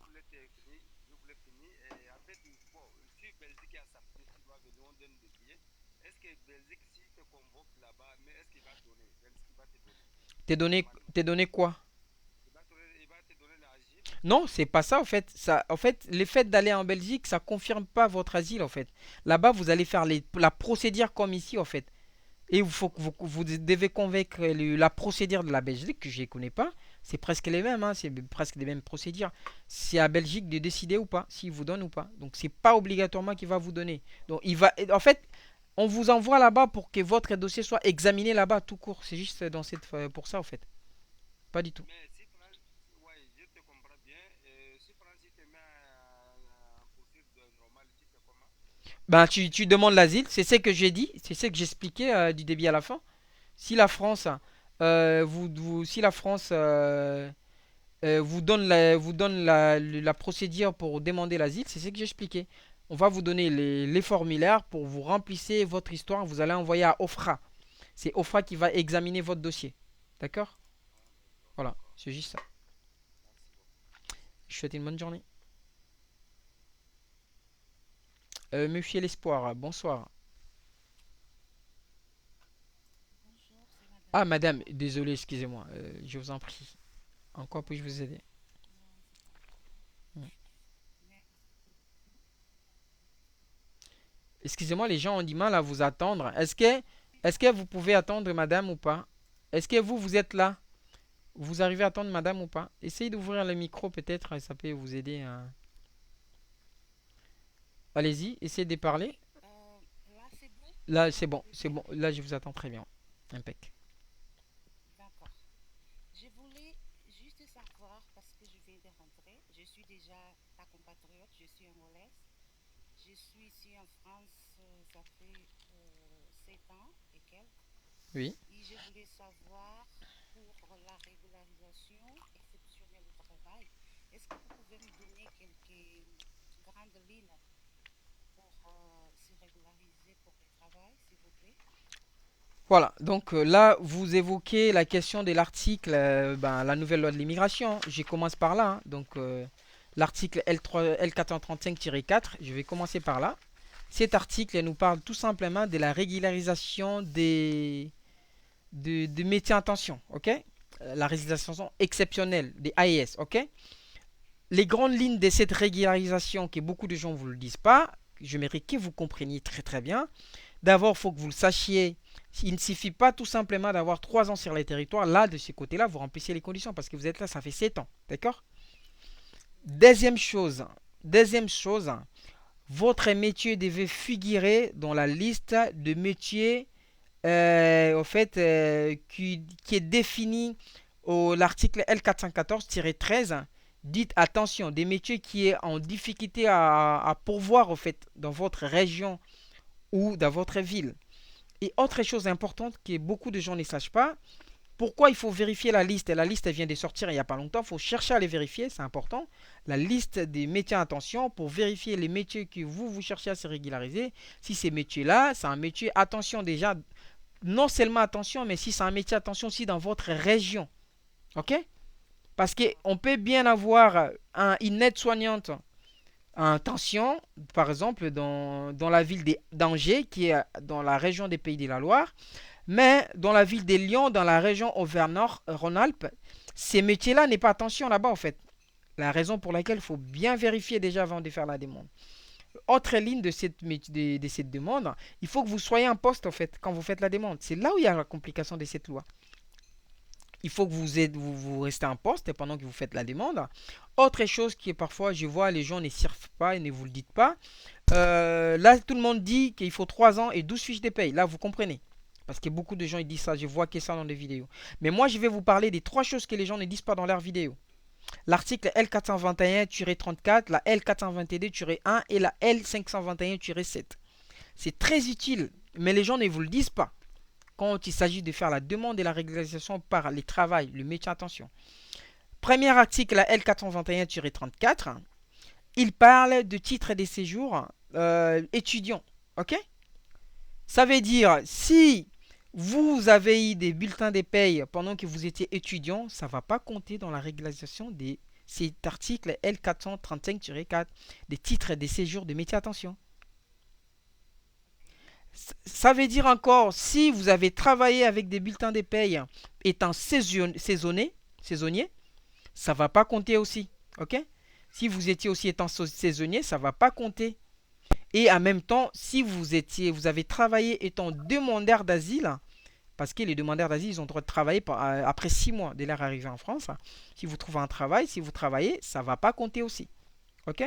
voulais te finir, je voulais finir. Et en fait, bon, si Belgique a accepté, tu dois venir, on donne des billets. Est-ce que Belgique, s'il te convoque là-bas, mais est-ce qu'il va donner? Belgique va te donner, normalement. T'es donné quoi? Il va te donner l'asile. Non, c'est pas ça en fait. En fait, le fait d'aller en Belgique, ça confirme pas votre asile en fait. Là-bas, vous allez faire la procédure comme ici en fait. Et vous devez convaincre la procédure de la Belgique, que je ne connais pas. C'est presque les mêmes, hein, c'est presque les mêmes procédures. C'est à Belgique de décider ou pas, s'il vous donne ou pas. Donc c'est pas obligatoirement qu'il va vous donner. Donc il va, en fait, On vous envoie là-bas pour que votre dossier soit examiné là-bas tout court. C'est juste dans cette, pour ça, en fait. Pas du tout. Mais si France, ouais, je te comprends bien. Si France te met en poursuite normale, tu fais comment? Ben, tu demandes l'asile. C'est ce que j'ai dit. C'est ce que j'expliquais du début à la fin. Si la France, si la France vous donne la procédure pour demander l'asile, c'est ce que j'ai expliqué. On va vous donner les formulaires pour vous remplissez votre histoire. Vous allez envoyer à OFRA. C'est OFRA qui va examiner votre dossier. D'accord? Ah, d'accord, Voilà, d'accord. c'est juste ça. Merci beaucoup. Je vous souhaite une bonne journée. Monsieur l'Espoir, bonsoir. Bonjour, c'est Ah, Madame madame, Espoir. désolé, excusez-moi. Je vous en prie. En quoi puis-je vous aider? Non, c'est pas grave. Hmm. Mais Excusez-moi, les gens ont du mal à vous attendre. Est-ce que vous pouvez attendre madame ou pas? Est-ce que vous êtes là? Vous arrivez à attendre madame ou pas? Essayez d'ouvrir le micro peut-être, ça peut vous aider. Allez-y, essayez de parler. là, c'est bon? Là, Vous c'est bon, m'entendez c'est bien? bon. Là, je vous attends très bien. Impec. D'accord. Je voulais juste savoir, parce que je viens de rentrer, je suis déjà ta compatriote, je suis angolaise. Je suis ici en France, ça fait 7 ans et quelques. Oui. Et je voulais savoir pour la régularisation exceptionnelle du travail, est-ce que vous pouvez me donner quelques grandes lignes pour se régulariser pour le travail, s'il vous plaît? Voilà, donc là, vous évoquez la question de l'article, ben, la nouvelle loi de l'immigration. Je commence par là, hein. Donc, l'article L3, L435-4, je vais commencer par là. Cet article nous parle tout simplement de la régularisation des métiers en tension, ok? La régularisation exceptionnelle des AES, ok? Les grandes lignes de cette régularisation, que beaucoup de gens ne vous le disent pas, je mérite que vous compreniez très très bien. D'abord, il faut que vous le sachiez. Il ne suffit pas tout simplement d'avoir 3 ans sur les territoires. Là, de ce côté-là, vous remplissez les conditions parce que vous êtes là, ça fait 7 ans. D'accord? D'accord. Deuxième chose, votre métier devait figurer dans la liste de métiers au fait, qui est définie au l'article L414-13. Dites attention, des métiers qui est en difficulté à pourvoir au fait dans votre région ou dans votre ville. Et autre chose importante que beaucoup de gens ne sachent pas, pourquoi il faut vérifier la liste? Et la liste vient de sortir il n'y a pas longtemps, il faut chercher à les vérifier, c'est important. La liste des métiers en tension pour vérifier les métiers que vous cherchez à se régulariser. Si ces métiers-là, c'est un métier, attention déjà, non seulement attention, mais si c'est un métier, attention aussi dans votre région. Ok? Parce qu'on peut bien avoir une aide-soignante en tension, par exemple, dans la ville d'Angers, qui est dans la région des Pays de la Loire, mais dans la ville de Lyon, dans la région Auvergne-Rhône-Alpes, ces métiers-là n'est pas attention là-bas, en fait. La raison pour laquelle il faut bien vérifier déjà avant de faire la demande. Autre ligne de cette demande, il faut que vous soyez en poste, en fait, quand vous faites la demande. C'est là où il y a la complication de cette loi. Il faut que vous restez en poste pendant que vous faites la demande. Autre chose qui est parfois, je vois, les gens ne servent pas et ne vous le dites pas. Là, tout le monde dit qu'il faut 3 ans et 12 fiches de paye. Là, vous comprenez. Parce que beaucoup de gens ils disent ça. Je vois que ça dans les vidéos. Mais moi, je vais vous parler des 3 choses que les gens ne disent pas dans leurs vidéos. L'article L421-34, la L422-1 et la L521-7. C'est très utile, mais les gens ne vous le disent pas quand il s'agit de faire la demande et la régularisation par les travail, le métier, attention. Premier article, la L421-34, il parle de titre de séjour étudiant. Ok? Ça veut dire, si vous avez eu des bulletins de paye pendant que vous étiez étudiant, ça ne va pas compter dans la régularisation de cet article L435-4 des titres de séjour de métier. Attention. Ok. Ça veut dire encore, si vous avez travaillé avec des bulletins de paye étant saisonnier, ça ne va pas compter aussi. Ok? Si vous étiez aussi étant saisonnier, ça ne va pas compter. Et en même temps, si vous avez travaillé étant demandeur d'asile, parce que les demandeurs d'asile, ils ont le droit de travailler après 6 mois dès leur arrivée en France. Si vous trouvez un travail, si vous travaillez, ça ne va pas compter aussi. Ok?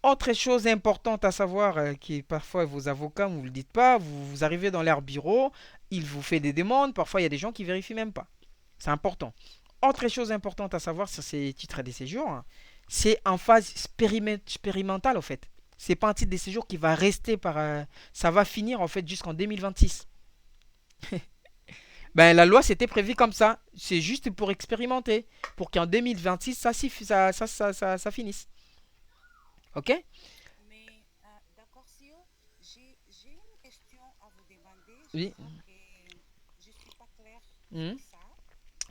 Autre chose importante à savoir, qui parfois vos avocats ne vous le dites pas, vous arrivez dans leur bureau, ils vous font des demandes, parfois il y a des gens qui vérifient même pas. C'est important. Autre chose importante à savoir sur ces titres de séjour, hein, c'est en phase expérimentale en fait. C'est pas un titre de séjour qui va rester ça va finir en fait jusqu'en 2026. Ben la loi c'était prévu comme ça. C'est juste pour expérimenter, pour qu'en 2026 ça finisse. Ok? Mais d'accord, Sio, j'ai une question à vous demander. Je Oui. crois que je ne suis pas claire Mhm. sur ça.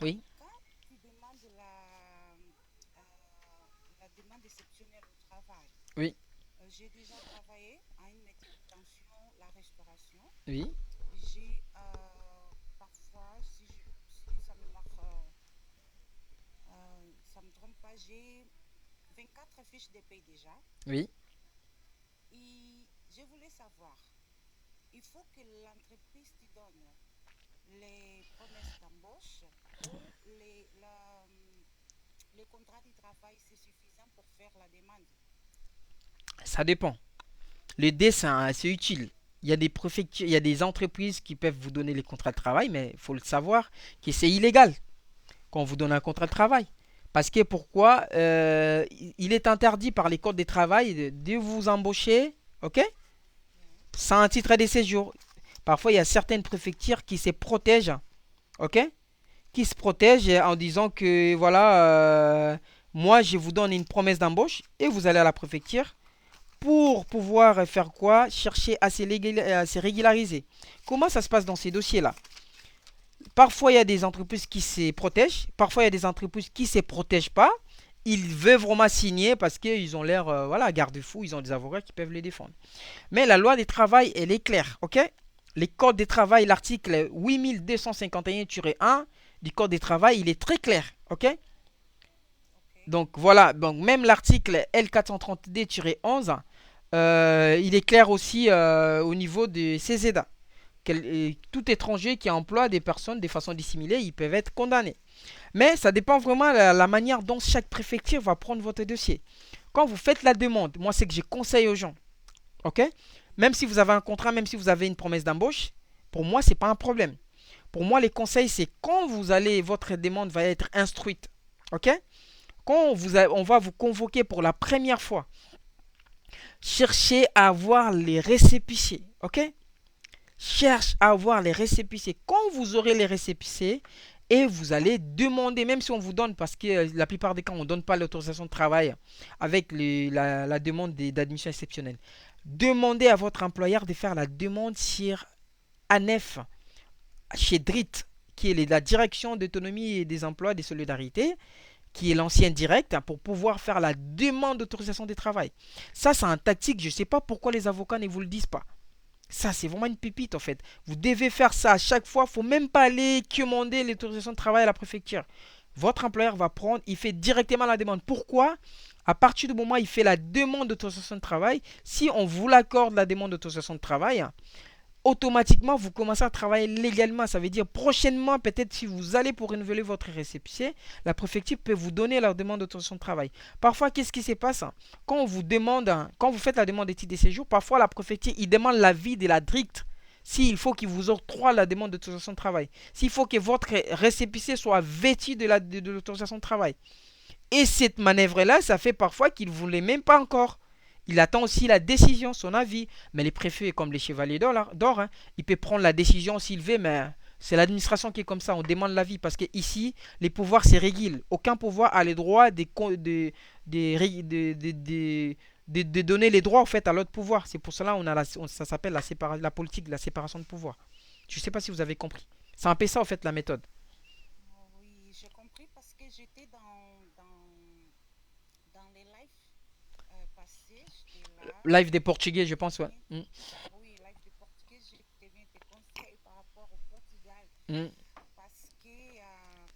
Oui. Quand tu demandes la demande exceptionnelle au travail, Oui. j'ai déjà travaillé à une manutention, la restauration. Oui. J'ai parfois, si ça me marque, ça me trompe pas, j'ai 24 fiches de paye déjà. Oui. Et je voulais savoir, il faut que l'entreprise te donne les promesses d'embauche ou les contrats de travail, c'est suffisant pour faire la demande. Ça dépend. Le D, c'est utile. Il y a des préfectures, il y a des entreprises qui peuvent vous donner les contrats de travail, mais il faut le savoir que c'est illégal quand on vous donne un contrat de travail. Parce que pourquoi il est interdit par les codes de travail de vous embaucher, ok, Oui, sans un titre de séjour. Parfois, il y a certaines préfectures qui se protègent, ok, qui se protègent en disant que voilà, moi je vous donne une promesse d'embauche et vous allez à la préfecture pour pouvoir faire quoi? Chercher à se régulariser. Comment ça se passe dans ces dossiers-là? Parfois, il y a des entreprises qui se protègent. Parfois, il y a des entreprises qui ne se protègent pas. Ils veulent vraiment signer parce qu'ils ont l'air, voilà, garde-fous. Ils ont des avocats qui peuvent les défendre. Mais la loi du travail, elle est claire, ok? Les codes du travail, l'article 8251-1 du code du travail, il est très clair, ok? ok. Donc voilà, donc même l'article L430D-11, il est clair aussi au niveau de CESEDA. Tout étranger qui emploie des personnes de façon dissimulée, ils peuvent être condamnés. Mais ça dépend vraiment de la manière dont chaque préfecture va prendre votre dossier. Quand vous faites la demande, moi c'est que je conseille aux gens, ok? Même si vous avez un contrat, même si vous avez une promesse d'embauche, pour moi c'est pas un problème. Pour moi les conseils c'est quand vous allez, votre demande va être instruite, ok? On va vous convoquer pour la première fois, cherchez à avoir les récépissés, ok? Cherche à avoir les récépissés. Quand vous aurez les récépissés, et vous allez demander, même si on vous donne, parce que la plupart des cas, on ne donne pas l'autorisation de travail avec la demande d'admission exceptionnelle. Demandez à votre employeur de faire la demande sur ANEF, chez DRIT, qui est la Direction d'autonomie et des emplois et des solidarités, qui est l'ancien direct, pour pouvoir faire la demande d'autorisation de travail. Ça, c'est un tactique. Je ne sais pas pourquoi les avocats ne vous le disent pas. Ça, c'est vraiment une pépite en fait. Vous devez faire ça à chaque fois. Il ne faut même pas aller commander l'autorisation de travail à la préfecture. Votre employeur va prendre, il fait directement la demande. Pourquoi? À partir du moment où il fait la demande d'autorisation de travail, si on vous l'accorde la demande d'autorisation de travail, automatiquement vous commencez à travailler légalement. Ça veut dire prochainement, peut-être si vous allez pour renouveler votre récépissé, la préfecture peut vous donner la demande d'autorisation de travail. Parfois, qu'est-ce qui se passe? Quand on vous demande, quand vous faites la demande de titre de séjour, parfois la préfecture il demande l'avis de la DRICT. S'il faut qu'il vous octroie la demande d'autorisation de travail. S'il faut que votre récépissé soit vêtu de l'autorisation de travail. Et cette manœuvre-là, ça fait parfois qu'il ne voulait même pas encore. Il attend aussi la décision, son avis. Mais les préfets, comme les chevaliers d'or, hein, il peut prendre la décision s'il veut, mais c'est l'administration qui est comme ça. On demande l'avis parce que ici, les pouvoirs, c'est régule. Aucun pouvoir a le droit de donner les droits en fait, à l'autre pouvoir. C'est pour cela qu'on ça s'appelle la politique de la séparation de pouvoir. Je ne sais pas si vous avez compris. C'est un peu ça en fait la méthode. Oh, oui, j'ai compris parce que j'étais dans les lives passés, j'étais là, Live des Portugais, je pense, ouais. oui, oui, live de portugais, j'ai bien tes conseils par rapport au Portugal. Mm. Parce que,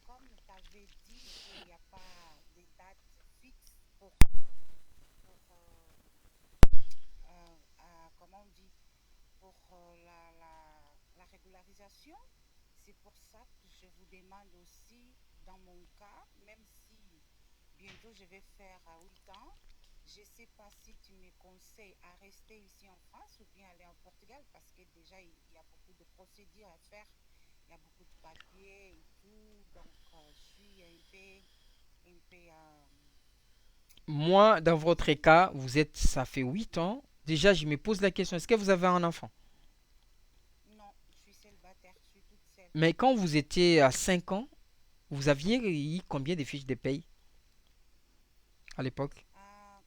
comme tu avais dit qu'il n'y a pas de date fixe pour comment on dit, pour la régularisation, c'est pour ça que je vous demande aussi, dans mon cas, même si bientôt je vais faire 8 ans, Je ne sais pas si tu me conseilles à rester ici en France ou bien aller en Portugal parce que déjà il y a beaucoup de procédures à faire, il y a beaucoup de papiers et tout, donc je suis un peu Moi, dans votre cas, ça fait 8 ans. Déjà, je me pose la question, est-ce que vous avez un enfant? non, je suis célibataire, je suis toute seule. Mais quand vous étiez à 5 ans, vous aviez eu combien de fiches de paye à l'époque?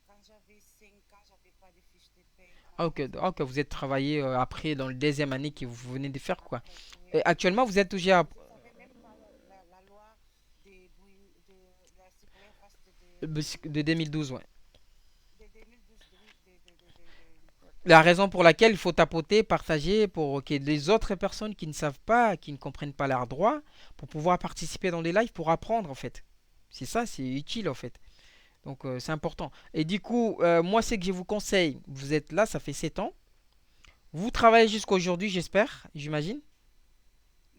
Quand j'avais 5 ans, j'avais pas de fiche de paye, Ah, ok, malheureusement. ok, vous êtes travaillé après dans le deuxième année que vous venez de faire quoi. Après, Et oui. actuellement, vous êtes toujours Je ne savais même pas la loi de la citoyenne face de 2012, ouais. de 2012, oui, La raison pour laquelle il faut tapoter, partager pour que les autres personnes qui ne savent pas, qui ne comprennent pas leurs droits, pour pouvoir participer dans des lives, pour apprendre en fait. C'est ça, c'est utile en fait. Donc c'est important. Et du coup, moi, c'est que je vous conseille, vous êtes là, ça fait 7 ans. Vous travaillez jusqu'à aujourd'hui, j'espère, j'imagine.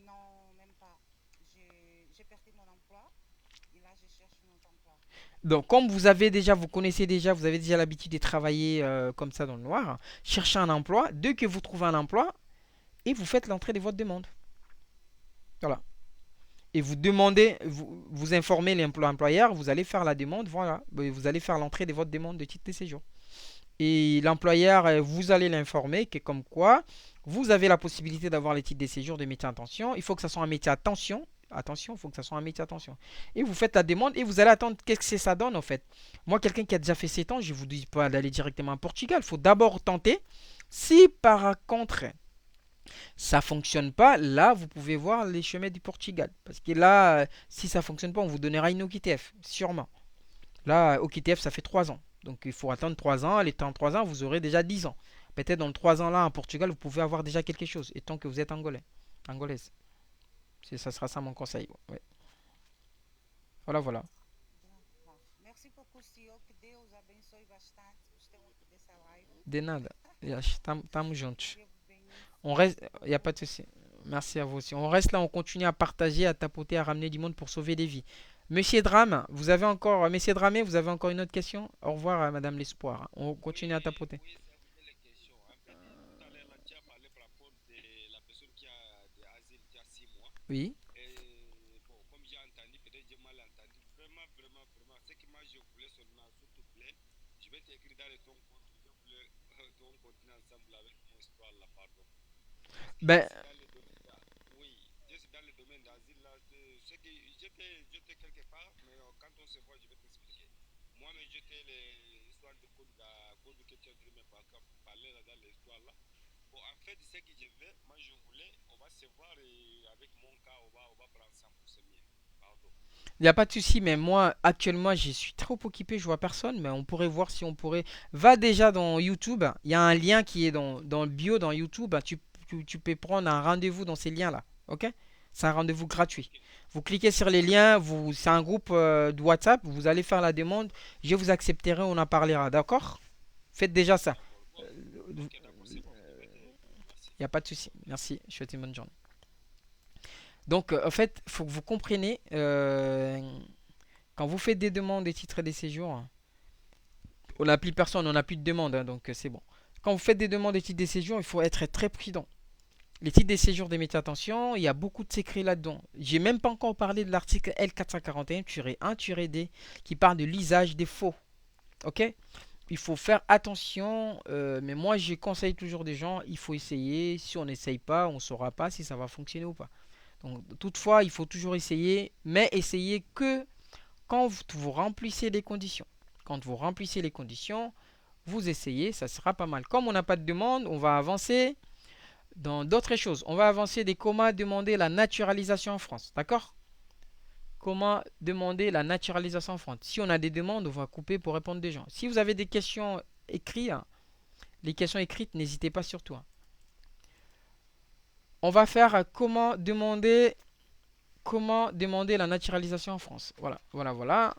non, même pas. J'ai perdu mon emploi et là, je cherche un autre emploi. Donc, comme vous avez déjà, vous connaissez déjà, vous avez déjà l'habitude de travailler comme ça dans le noir, cherchez un emploi. Dès que vous trouvez un emploi, et vous faites l'entrée de votre demande. Voilà. Et vous demandez, vous informez l'employeur, vous allez faire la demande, voilà. Vous allez faire l'entrée de votre demande de titre de séjour. Et l'employeur, vous allez l'informer que comme quoi, vous avez la possibilité d'avoir les titres de séjour de métier attention. Il faut que ça soit un métier attention. Attention, il faut que ça soit un métier attention. Et vous faites la demande et vous allez attendre qu'est-ce que ça donne en fait. Moi, quelqu'un qui a déjà fait 7 ans, je ne vous dis pas d'aller directement à Portugal. Il faut d'abord tenter. Si par contre ça fonctionne pas, là vous pouvez voir les chemins du Portugal. Parce que là, si ça fonctionne pas, on vous donnera une OQTF, sûrement. Là, OQTF, ça fait 3 ans. Donc il faut attendre 3 ans. L'étant 3 ans, vous aurez déjà 10 ans. Peut-être dans 3 ans là en Portugal, vous pouvez avoir déjà quelque chose. Et tant que vous êtes angolais, angolaise. Ça sera ça mon conseil. Ouais. Voilà, voilà. D'accord. Merci beaucoup, Sio. Que Deus abençoe bastante. Gostei muito dessa live. De nada. Tamo Que juntos. Deus benisse. On reste. Il n'y a pas de souci. Merci à vous aussi. On reste là, on continue à partager, à tapoter, à ramener du monde pour sauver des vies. Monsieur Drame, vous avez encore. Monsieur Dramé, vous avez encore une autre question? Au revoir, Madame l'Espoir. On continue à Oui, tapoter. oui, c'est vous les questions. En fait, tout à l'heure, là, tu as parlé par rapport de la personne qui a de asile qui a 6 mois. Oui. Et bon, comme j'ai entendu, peut-être j'ai mal entendu. Vraiment, vraiment, vraiment, ce que moi je voulais seulement, s'il te plaît, je vais t'écrire dans ton compte. Je voulais qu'on continue ensemble avec mon histoire là, pardon. Parce que je Ben, suis dans le domaine oui, je suis dans le domaine d'asile là. C'est que j'étais quelque part, mais quand on se voit, je vais t'expliquer. Moi-même, j'étais l'histoire de Conde que tu as dit, mais parler là dans l'histoire là. Bon, en fait, ce que je veux, moi je voulais, on va se voir et avec mon cas, on va prendre ça pour c'est mieux. Pardon. il n'y a pas de souci, mais moi, actuellement, je suis trop occupé, je vois personne, mais on pourrait voir si on pourrait. Va déjà dans YouTube, il y a un lien qui est dans le bio dans YouTube, tu peux prendre un rendez-vous dans ces liens-là, ok? C'est un rendez-vous gratuit. Ok, Vous cliquez sur les liens, c'est un groupe de WhatsApp, vous allez faire la demande, je vous accepterai, on en parlera, d'accord? Faites déjà ça. d'accord. Bon, Il ok, d'accord, c'est bon. Je vais t'écrire. Merci. n'y a pas de souci. Merci, je vous souhaite une bonne journée. Donc, en fait, il faut que vous compreniez, quand vous faites des demandes des titres de séjour, on n'a plus personne, on n'a plus de demande, hein, donc c'est bon. Quand vous faites des demandes de titres de séjour, il faut être très prudent. Les titres de séjour des métiers attention, il y a beaucoup de secrets là-dedans. J'ai même pas encore parlé de l'article L441-1-D qui parle de l'usage des faux. Ok? Il faut faire attention, mais moi je conseille toujours des gens, il faut essayer. Si on n'essaye pas, on ne saura pas si ça va fonctionner ou pas. Donc, toutefois, il faut toujours essayer, mais essayez que quand vous remplissez les conditions. Quand vous remplissez les conditions, vous essayez, ça sera pas mal. Comme on n'a pas de demande, on va avancer dans d'autres choses. On va avancer des comment demander la naturalisation en France. D'accord? Comment demander la naturalisation en France. Si on a des demandes, on va couper pour répondre des gens. Si vous avez des questions écrites, les questions écrites, n'hésitez pas surtout. On va faire comment demander la naturalisation en France. Voilà, voilà, voilà.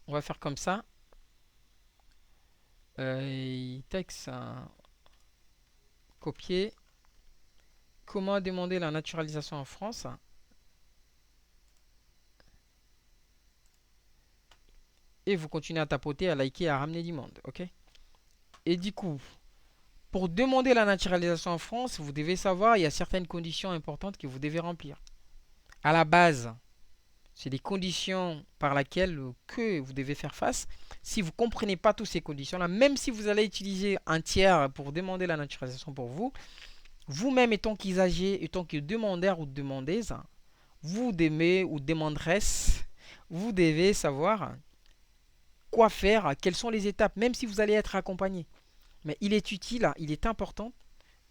On va faire comme ça. Texte, copier. Comment demander la naturalisation en France. Et vous continuez à tapoter, à liker, à ramener du monde. Ok? Et du coup, pour demander la naturalisation en France, vous devez savoir, il y a certaines conditions importantes que vous devez remplir. À la base, c'est des conditions par lesquelles que vous devez faire face. Si vous ne comprenez pas toutes ces conditions-là, même si vous allez utiliser un tiers pour demander la naturalisation pour vous, vous-même étant qu'usager, étant que demandeur ou demandeuse, vous devez ou demanderesse, vous devez savoir quoi faire, quelles sont les étapes, même si vous allez être accompagné. Mais il est utile, il est important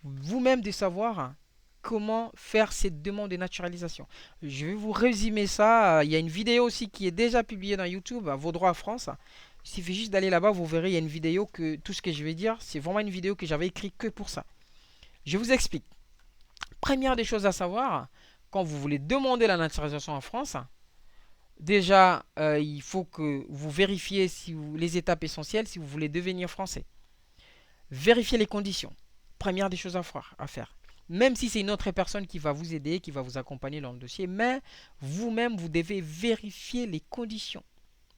vous-même de savoir comment faire cette demande de naturalisation. Je vais vous résumer ça. Il y a une vidéo aussi qui est déjà publiée dans YouTube, Vos droits en France. Il suffit juste d'aller là-bas, vous verrez, il y a une vidéo que tout ce que je vais dire, c'est vraiment une vidéo que j'avais écrite que pour ça. Je vous explique. Première des choses à savoir, quand vous voulez demander la naturalisation en France, déjà, il faut que vous vérifiez si les étapes essentielles si vous voulez devenir français. Vérifiez les conditions. Première des choses à faire. Même si c'est une autre personne qui va vous aider, qui va vous accompagner dans le dossier, mais vous-même, vous devez vérifier les conditions.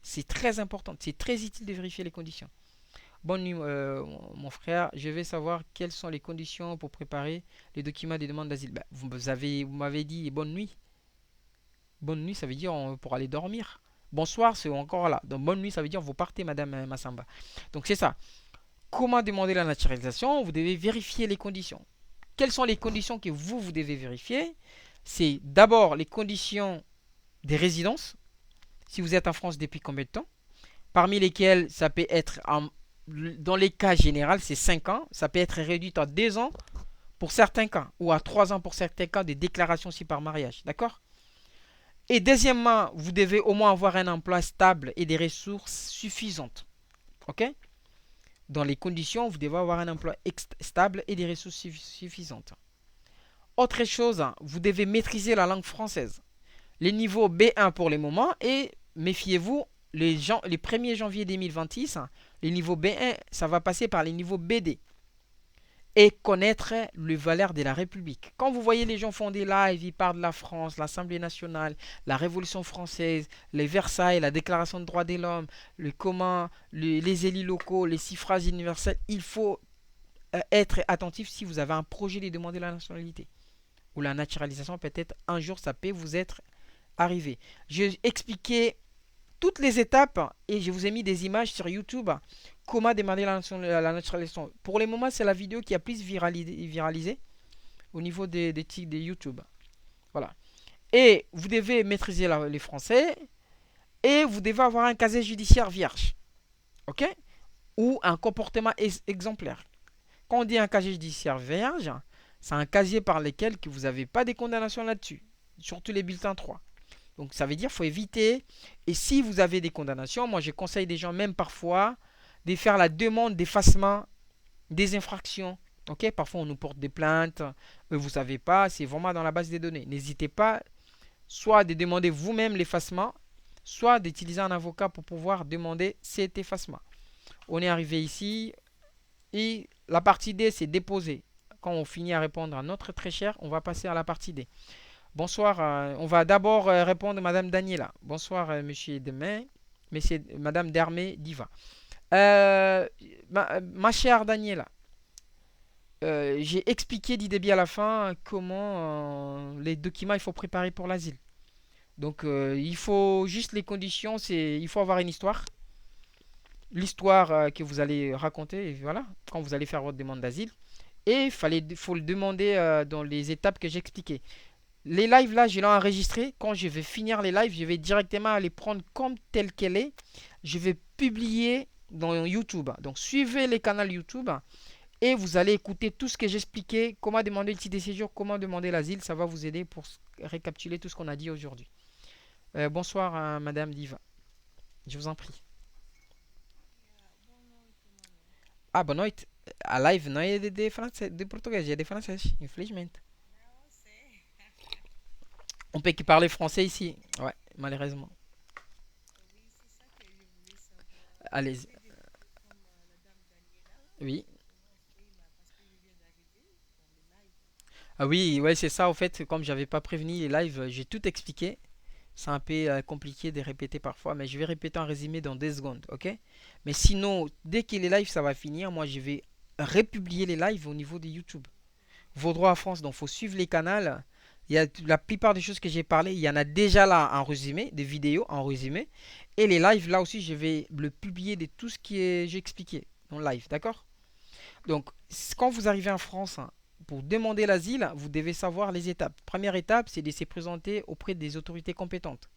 C'est très important, c'est très utile de vérifier les conditions. Bonne nuit, mon frère. Je vais savoir quelles sont les conditions pour préparer les documents de demande d'asile. Ben, vous m'avez dit bonne nuit. Bonne nuit, ça veut dire pour aller dormir. Bonsoir, c'est encore là. Donc bonne nuit, ça veut dire vous partez, Madame Massamba. Donc c'est ça. Comment demander la naturalisation? Vous devez vérifier les conditions. Quelles sont les conditions que vous devez vérifier? C'est d'abord les conditions des résidences. Si vous êtes en France depuis combien de temps? Parmi lesquelles ça peut être, dans les cas généraux, c'est 5 ans. Ça peut être réduit à 2 ans pour certains cas, ou à 3 ans pour certains cas de déclaration aussi par mariage. D'accord? Et deuxièmement, vous devez au moins avoir un emploi stable et des ressources suffisantes. Ok? Dans les conditions, vous devez avoir un emploi stable et des ressources suffisantes. Autre chose, vous devez maîtriser la langue française. Les niveaux B1 pour le moment et méfiez-vous, les 1er janvier 2026, les niveaux B1, ça va passer par les niveaux BD. Et connaître les valeurs de la République. Quand vous voyez les gens font des lives, ils parlent de la France, l'Assemblée nationale, la Révolution française, les Versailles, la Déclaration des droits de l'homme, le commun, les élus locaux, les 6 phrases universelles, il faut être attentif si vous avez un projet de demander la nationalité. Ou la naturalisation, peut-être un jour ça peut vous être arrivé. J'ai expliqué toutes les étapes et je vous ai mis des images sur YouTube. Comment demander la naturalisation. Pour le moment, c'est la vidéo qui a plus viralisé au niveau des tics de YouTube. Voilà. Et vous devez maîtriser les français et vous devez avoir un casier judiciaire vierge. Ok? Ou un comportement exemplaire. Quand on dit un casier judiciaire vierge, c'est un casier par lequel que vous n'avez pas de condamnations là-dessus. Surtout les bulletins 3. Donc ça veut dire qu'il faut éviter. Et si vous avez des condamnations, moi je conseille des gens même parfois de faire la demande d'effacement des infractions. Ok, parfois on nous porte des plaintes, vous ne savez pas, c'est vraiment dans la base des données. N'hésitez pas soit de demander vous-même l'effacement, soit d'utiliser un avocat pour pouvoir demander cet effacement. On est arrivé ici et la partie D c'est déposer. Quand on finit à répondre à notre très cher, on va passer à la partie D. Bonsoir, on va d'abord répondre à Madame Daniela. Bonsoir, Monsieur Demain, Madame Dermé Diva. Ma chère Daniela, j'ai expliqué du début à la fin comment les documents il faut préparer pour l'asile. Donc il faut juste les conditions, il faut avoir une histoire. L'histoire que vous allez raconter, et voilà, quand vous allez faire votre demande d'asile. Et faut le demander dans les étapes que j'ai expliquées. Les lives là, je l'ai enregistré. Quand je vais finir les lives, je vais directement les prendre comme tel qu'elle est. Je vais publier dans YouTube. Donc suivez les canaux YouTube et vous allez écouter tout ce que j'expliquais, comment demander le titre de séjour, comment demander l'asile. Ça va vous aider pour récapituler tout ce qu'on a dit aujourd'hui. Bonsoir Madame Diva. Je vous en prie. Ah, boa noite. A live não é de português, é de francês, infelizmente. On peut que parler français ici. Ouais, malheureusement. Allez-y. Oui. Ah oui, ouais, c'est ça. En fait, comme j'avais pas prévenu les lives, j'ai tout expliqué. C'est un peu compliqué de répéter parfois, mais je vais répéter en résumé dans 2 secondes, ok? Mais sinon, dès que les lives ça va finir, moi je vais republier les lives au niveau de YouTube. Vos droits à France, donc faut suivre les canaux. Il y a la plupart des choses que j'ai parlé, il y en a déjà là en résumé, des vidéos en résumé. Et les lives, là aussi, je vais le publier de tout ce que j'ai expliqué dans le live, d'accord? Donc, quand vous arrivez en France, hein, pour demander l'asile, vous devez savoir les étapes. Première étape, c'est de se présenter auprès des autorités compétentes.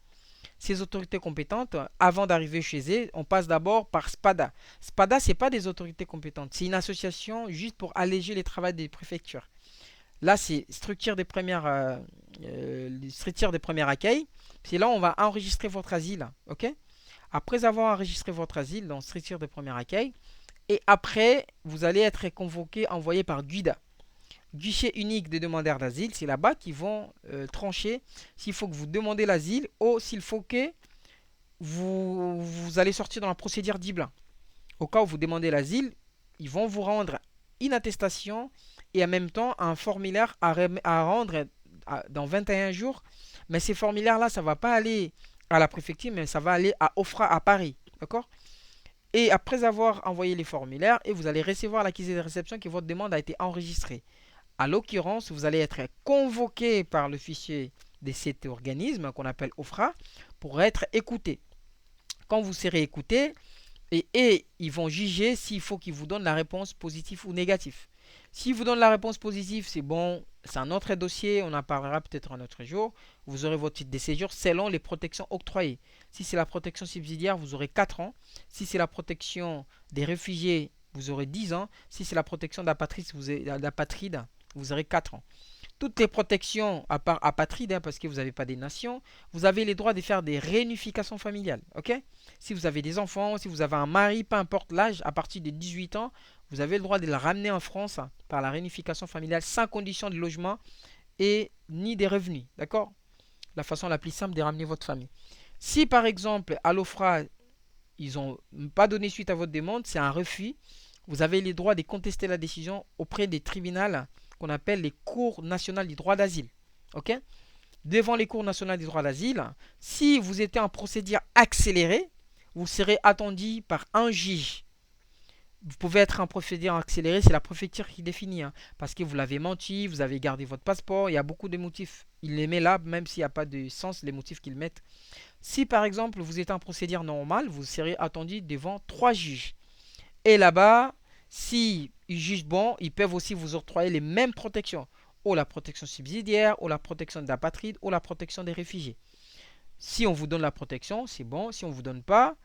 Ces autorités compétentes, avant d'arriver chez eux, on passe d'abord par SPADA. SPADA, ce n'est pas des autorités compétentes, c'est une association juste pour alléger les travaux des préfectures. Là, c'est structure des premiers accueils. C'est là où on va enregistrer votre asile. Ok? Après avoir enregistré votre asile dans structure de premier accueil, et après, vous allez être convoqué, envoyé par GUIDA. Guichet unique des demandeurs d'asile, c'est là-bas qu'ils vont trancher s'il faut que vous demandez l'asile ou s'il faut que vous allez sortir dans la procédure d'Ibla. Au cas où vous demandez l'asile, ils vont vous rendre une attestation et en même temps un formulaire à rendre dans 21 jours. Mais ces formulaires-là, ça ne va pas aller à la préfecture, mais ça va aller à OFRA à Paris. D'accord? Et après avoir envoyé les formulaires, et vous allez recevoir l'accusé de réception que votre demande a été enregistrée. À l'occurrence, vous allez être convoqué par le fichier de cet organisme qu'on appelle OFRA pour être écouté. Quand vous serez écouté, et ils vont juger s'il faut qu'ils vous donnent la réponse positive ou négative. S'ils vous donnent la réponse positive, c'est bon, c'est un autre dossier, on en parlera peut-être un autre jour. Vous aurez votre titre de séjour selon les protections octroyées. Si c'est la protection subsidiaire, vous aurez 4 ans. Si c'est la protection des réfugiés, vous aurez 10 ans. Si c'est la protection d'apatride, vous aurez 4 ans. Toutes les protections, à part apatride, hein, parce que vous n'avez pas des nations, vous avez les droits de faire des réunifications familiales. Ok? Si vous avez des enfants, si vous avez un mari, peu importe l'âge, à partir de 18 ans, vous avez le droit de le ramener en France par la réunification familiale sans condition de logement et ni des revenus. D'accord? La façon la plus simple de ramener votre famille. Si par exemple, à l'OFRA, ils n'ont pas donné suite à votre demande, c'est un refus, vous avez les droits de contester la décision auprès des tribunaux qu'on appelle les cours nationales du droit d'asile. Ok? Devant les cours nationales du droit d'asile, si vous êtes en procédure accélérée, vous serez attendu par un juge. Vous pouvez être en procédure accélérée, c'est la préfecture qui définit. Hein, parce que vous l'avez menti, vous avez gardé votre passeport, il y a beaucoup de motifs. Ils les mettent là, même s'il n'y a pas de sens, les motifs qu'ils mettent. Si par exemple vous êtes en procédure normale, vous serez attendu devant 3 juges. Et là-bas, si ils jugent bon, ils peuvent aussi vous octroyer les mêmes protections. Ou la protection subsidiaire, ou la protection d'apatride, ou la protection des réfugiés. Si on vous donne la protection, c'est bon. Si on ne vous donne pas,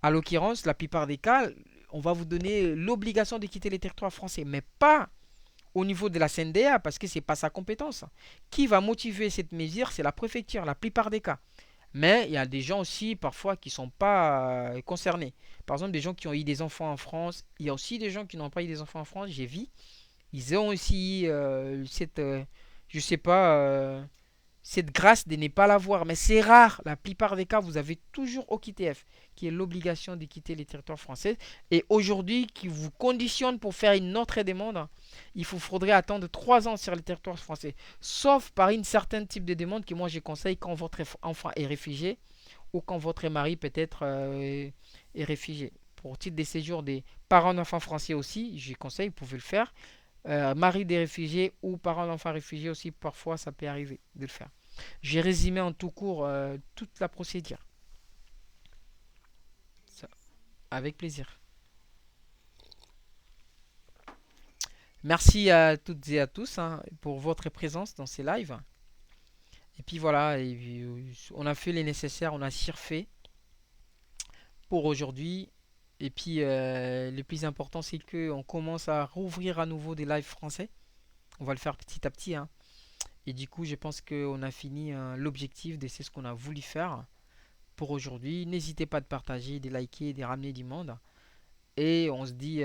à l'occurrence, la plupart des cas, on va vous donner l'obligation de quitter les territoires français. Mais pas au niveau de la CNDA, parce que ce n'est pas sa compétence. Qui va motiver cette mesure? C'est la préfecture, la plupart des cas. Mais il y a des gens aussi parfois qui ne sont pas concernés. Par exemple, des gens qui ont eu des enfants en France. Il y a aussi des gens qui n'ont pas eu des enfants en France. J'ai vu. Ils ont aussi je sais pas, cette grâce de ne pas l'avoir. Mais c'est rare. La plupart des cas, vous avez toujours OQTF, qui est l'obligation de quitter les territoires français. Et aujourd'hui, qui vous conditionne pour faire une autre demande, il faudrait attendre 3 ans sur le territoire français. Sauf par une certaine type de demande que moi je conseille quand votre enfant est réfugié ou quand votre mari peut-être est réfugié. Pour titre de séjour des parents d'enfants français aussi, je conseille, vous pouvez le faire. Mari des réfugiés ou parents d'enfants réfugiés aussi, parfois ça peut arriver de le faire. J'ai résumé en tout court toute la procédure. Ça, avec plaisir. Merci à toutes et à tous hein, pour votre présence dans ces lives. Et puis voilà, on a fait les nécessaires, on a surfait pour aujourd'hui. Et puis le plus important, c'est qu'on commence à rouvrir à nouveau des lives français. On va le faire petit à petit. Hein. Et du coup, je pense qu'on a fini l'objectif de ce qu'on a voulu faire pour aujourd'hui. N'hésitez pas de partager, de liker, de ramener du monde. Et on se dit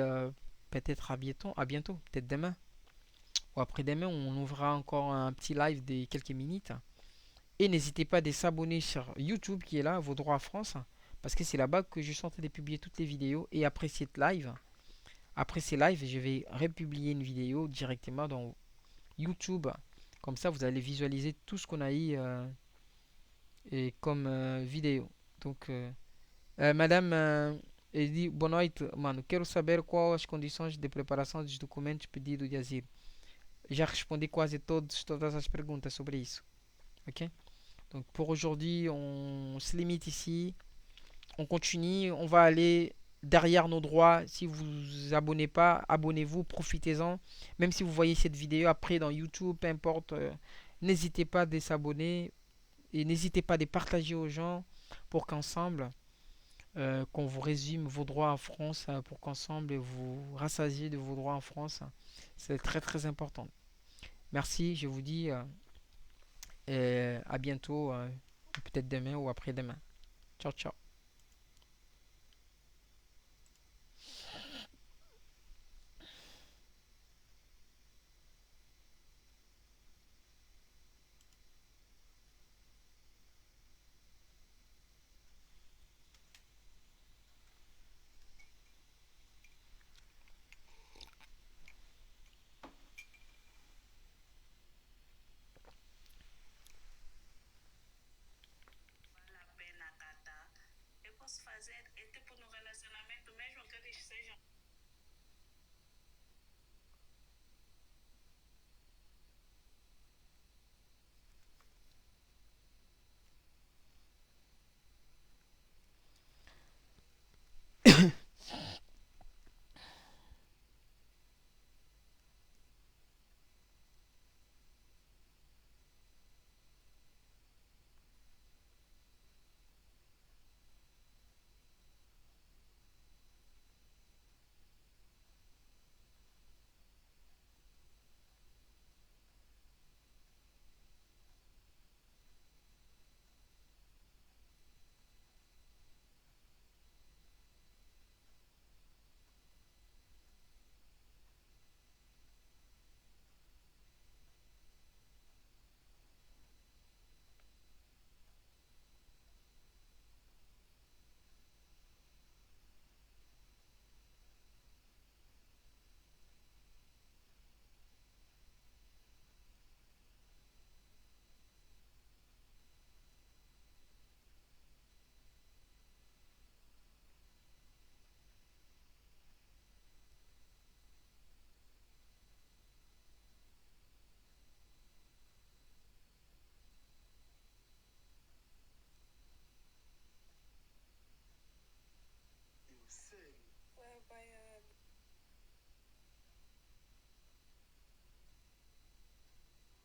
peut-être à bientôt, peut-être demain. Ou après-demain, on ouvrira encore un petit live de quelques minutes. Et n'hésitez pas à s'abonner sur YouTube qui est là, vos droits à France. Parce que c'est là-bas que je suis en train de publier toutes les vidéos. Et après ces lives, je vais republier une vidéo directement dans YouTube. Comme ça, vous allez visualiser tout ce qu'on a eu et comme vidéo. Donc, madame, ele, boa noite, mano. Quero saber quais as condições de preparação dos documentos pedido de asilo. Já respondi quase todas as perguntas sobre isso. Ok? Donc, pour aujourd'hui, on se limite ici. On continue. On va aller derrière nos droits. Si vous vous abonnez pas, abonnez-vous, profitez-en. Même si vous voyez cette vidéo après dans YouTube, peu importe, n'hésitez pas de s'abonner et n'hésitez pas de partager aux gens pour qu'ensemble, qu'on vous résume vos droits en France, pour qu'ensemble vous rassasiez de vos droits en France. C'est très très important. Merci, je vous dis à bientôt, peut-être demain ou après-demain. Ciao, ciao. Vale a pena catar. Eu posso fazer, é tipo no relacionamento, mesmo que eles sejam. Ouais, bah,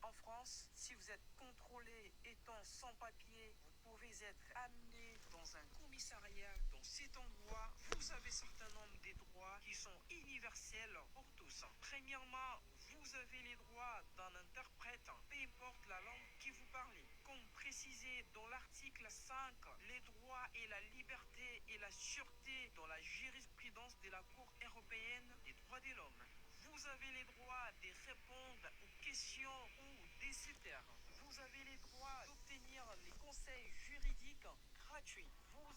en France, si vous êtes contrôlé étant sans papier, vous pouvez être amené dans un commissariat. Dans cet endroit, vous avez certains nombre des droits qui sont universels pour tous. Premièrement, vous avez les droits d'un interprète, peu importe la langue que vous parlez. Comme précisé dans l'article 5, les droits et la liberté et la sûreté dans la jurisprudence de la Cour européenne des droits de l'homme. Vous avez les droits de répondre aux questions ou décider. Vous avez les droits d'obtenir les conseils juridiques gratuits. Vous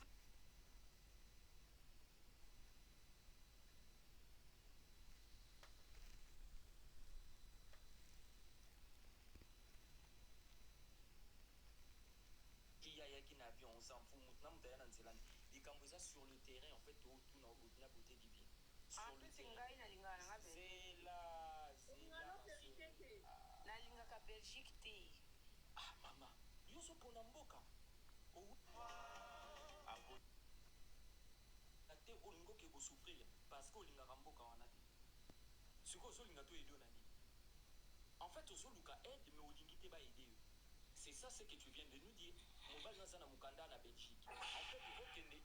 yaki na avion on s'en fout mutu na mutu aya na nzela likambo eza sur le terrain en fait otuna obotuna bote dibi sur le terrain nalingaka belgique te ah mama nyonso mpona mboka te olingi oke kosouffrir parce que olingaka mboka wana te sikoyo ozolinga to aide na nini en fait ozoluka aide mais olingi te baide yo c'est ça ce que tu viens de nous dire mobali naza na mokanda na belgique en fait okende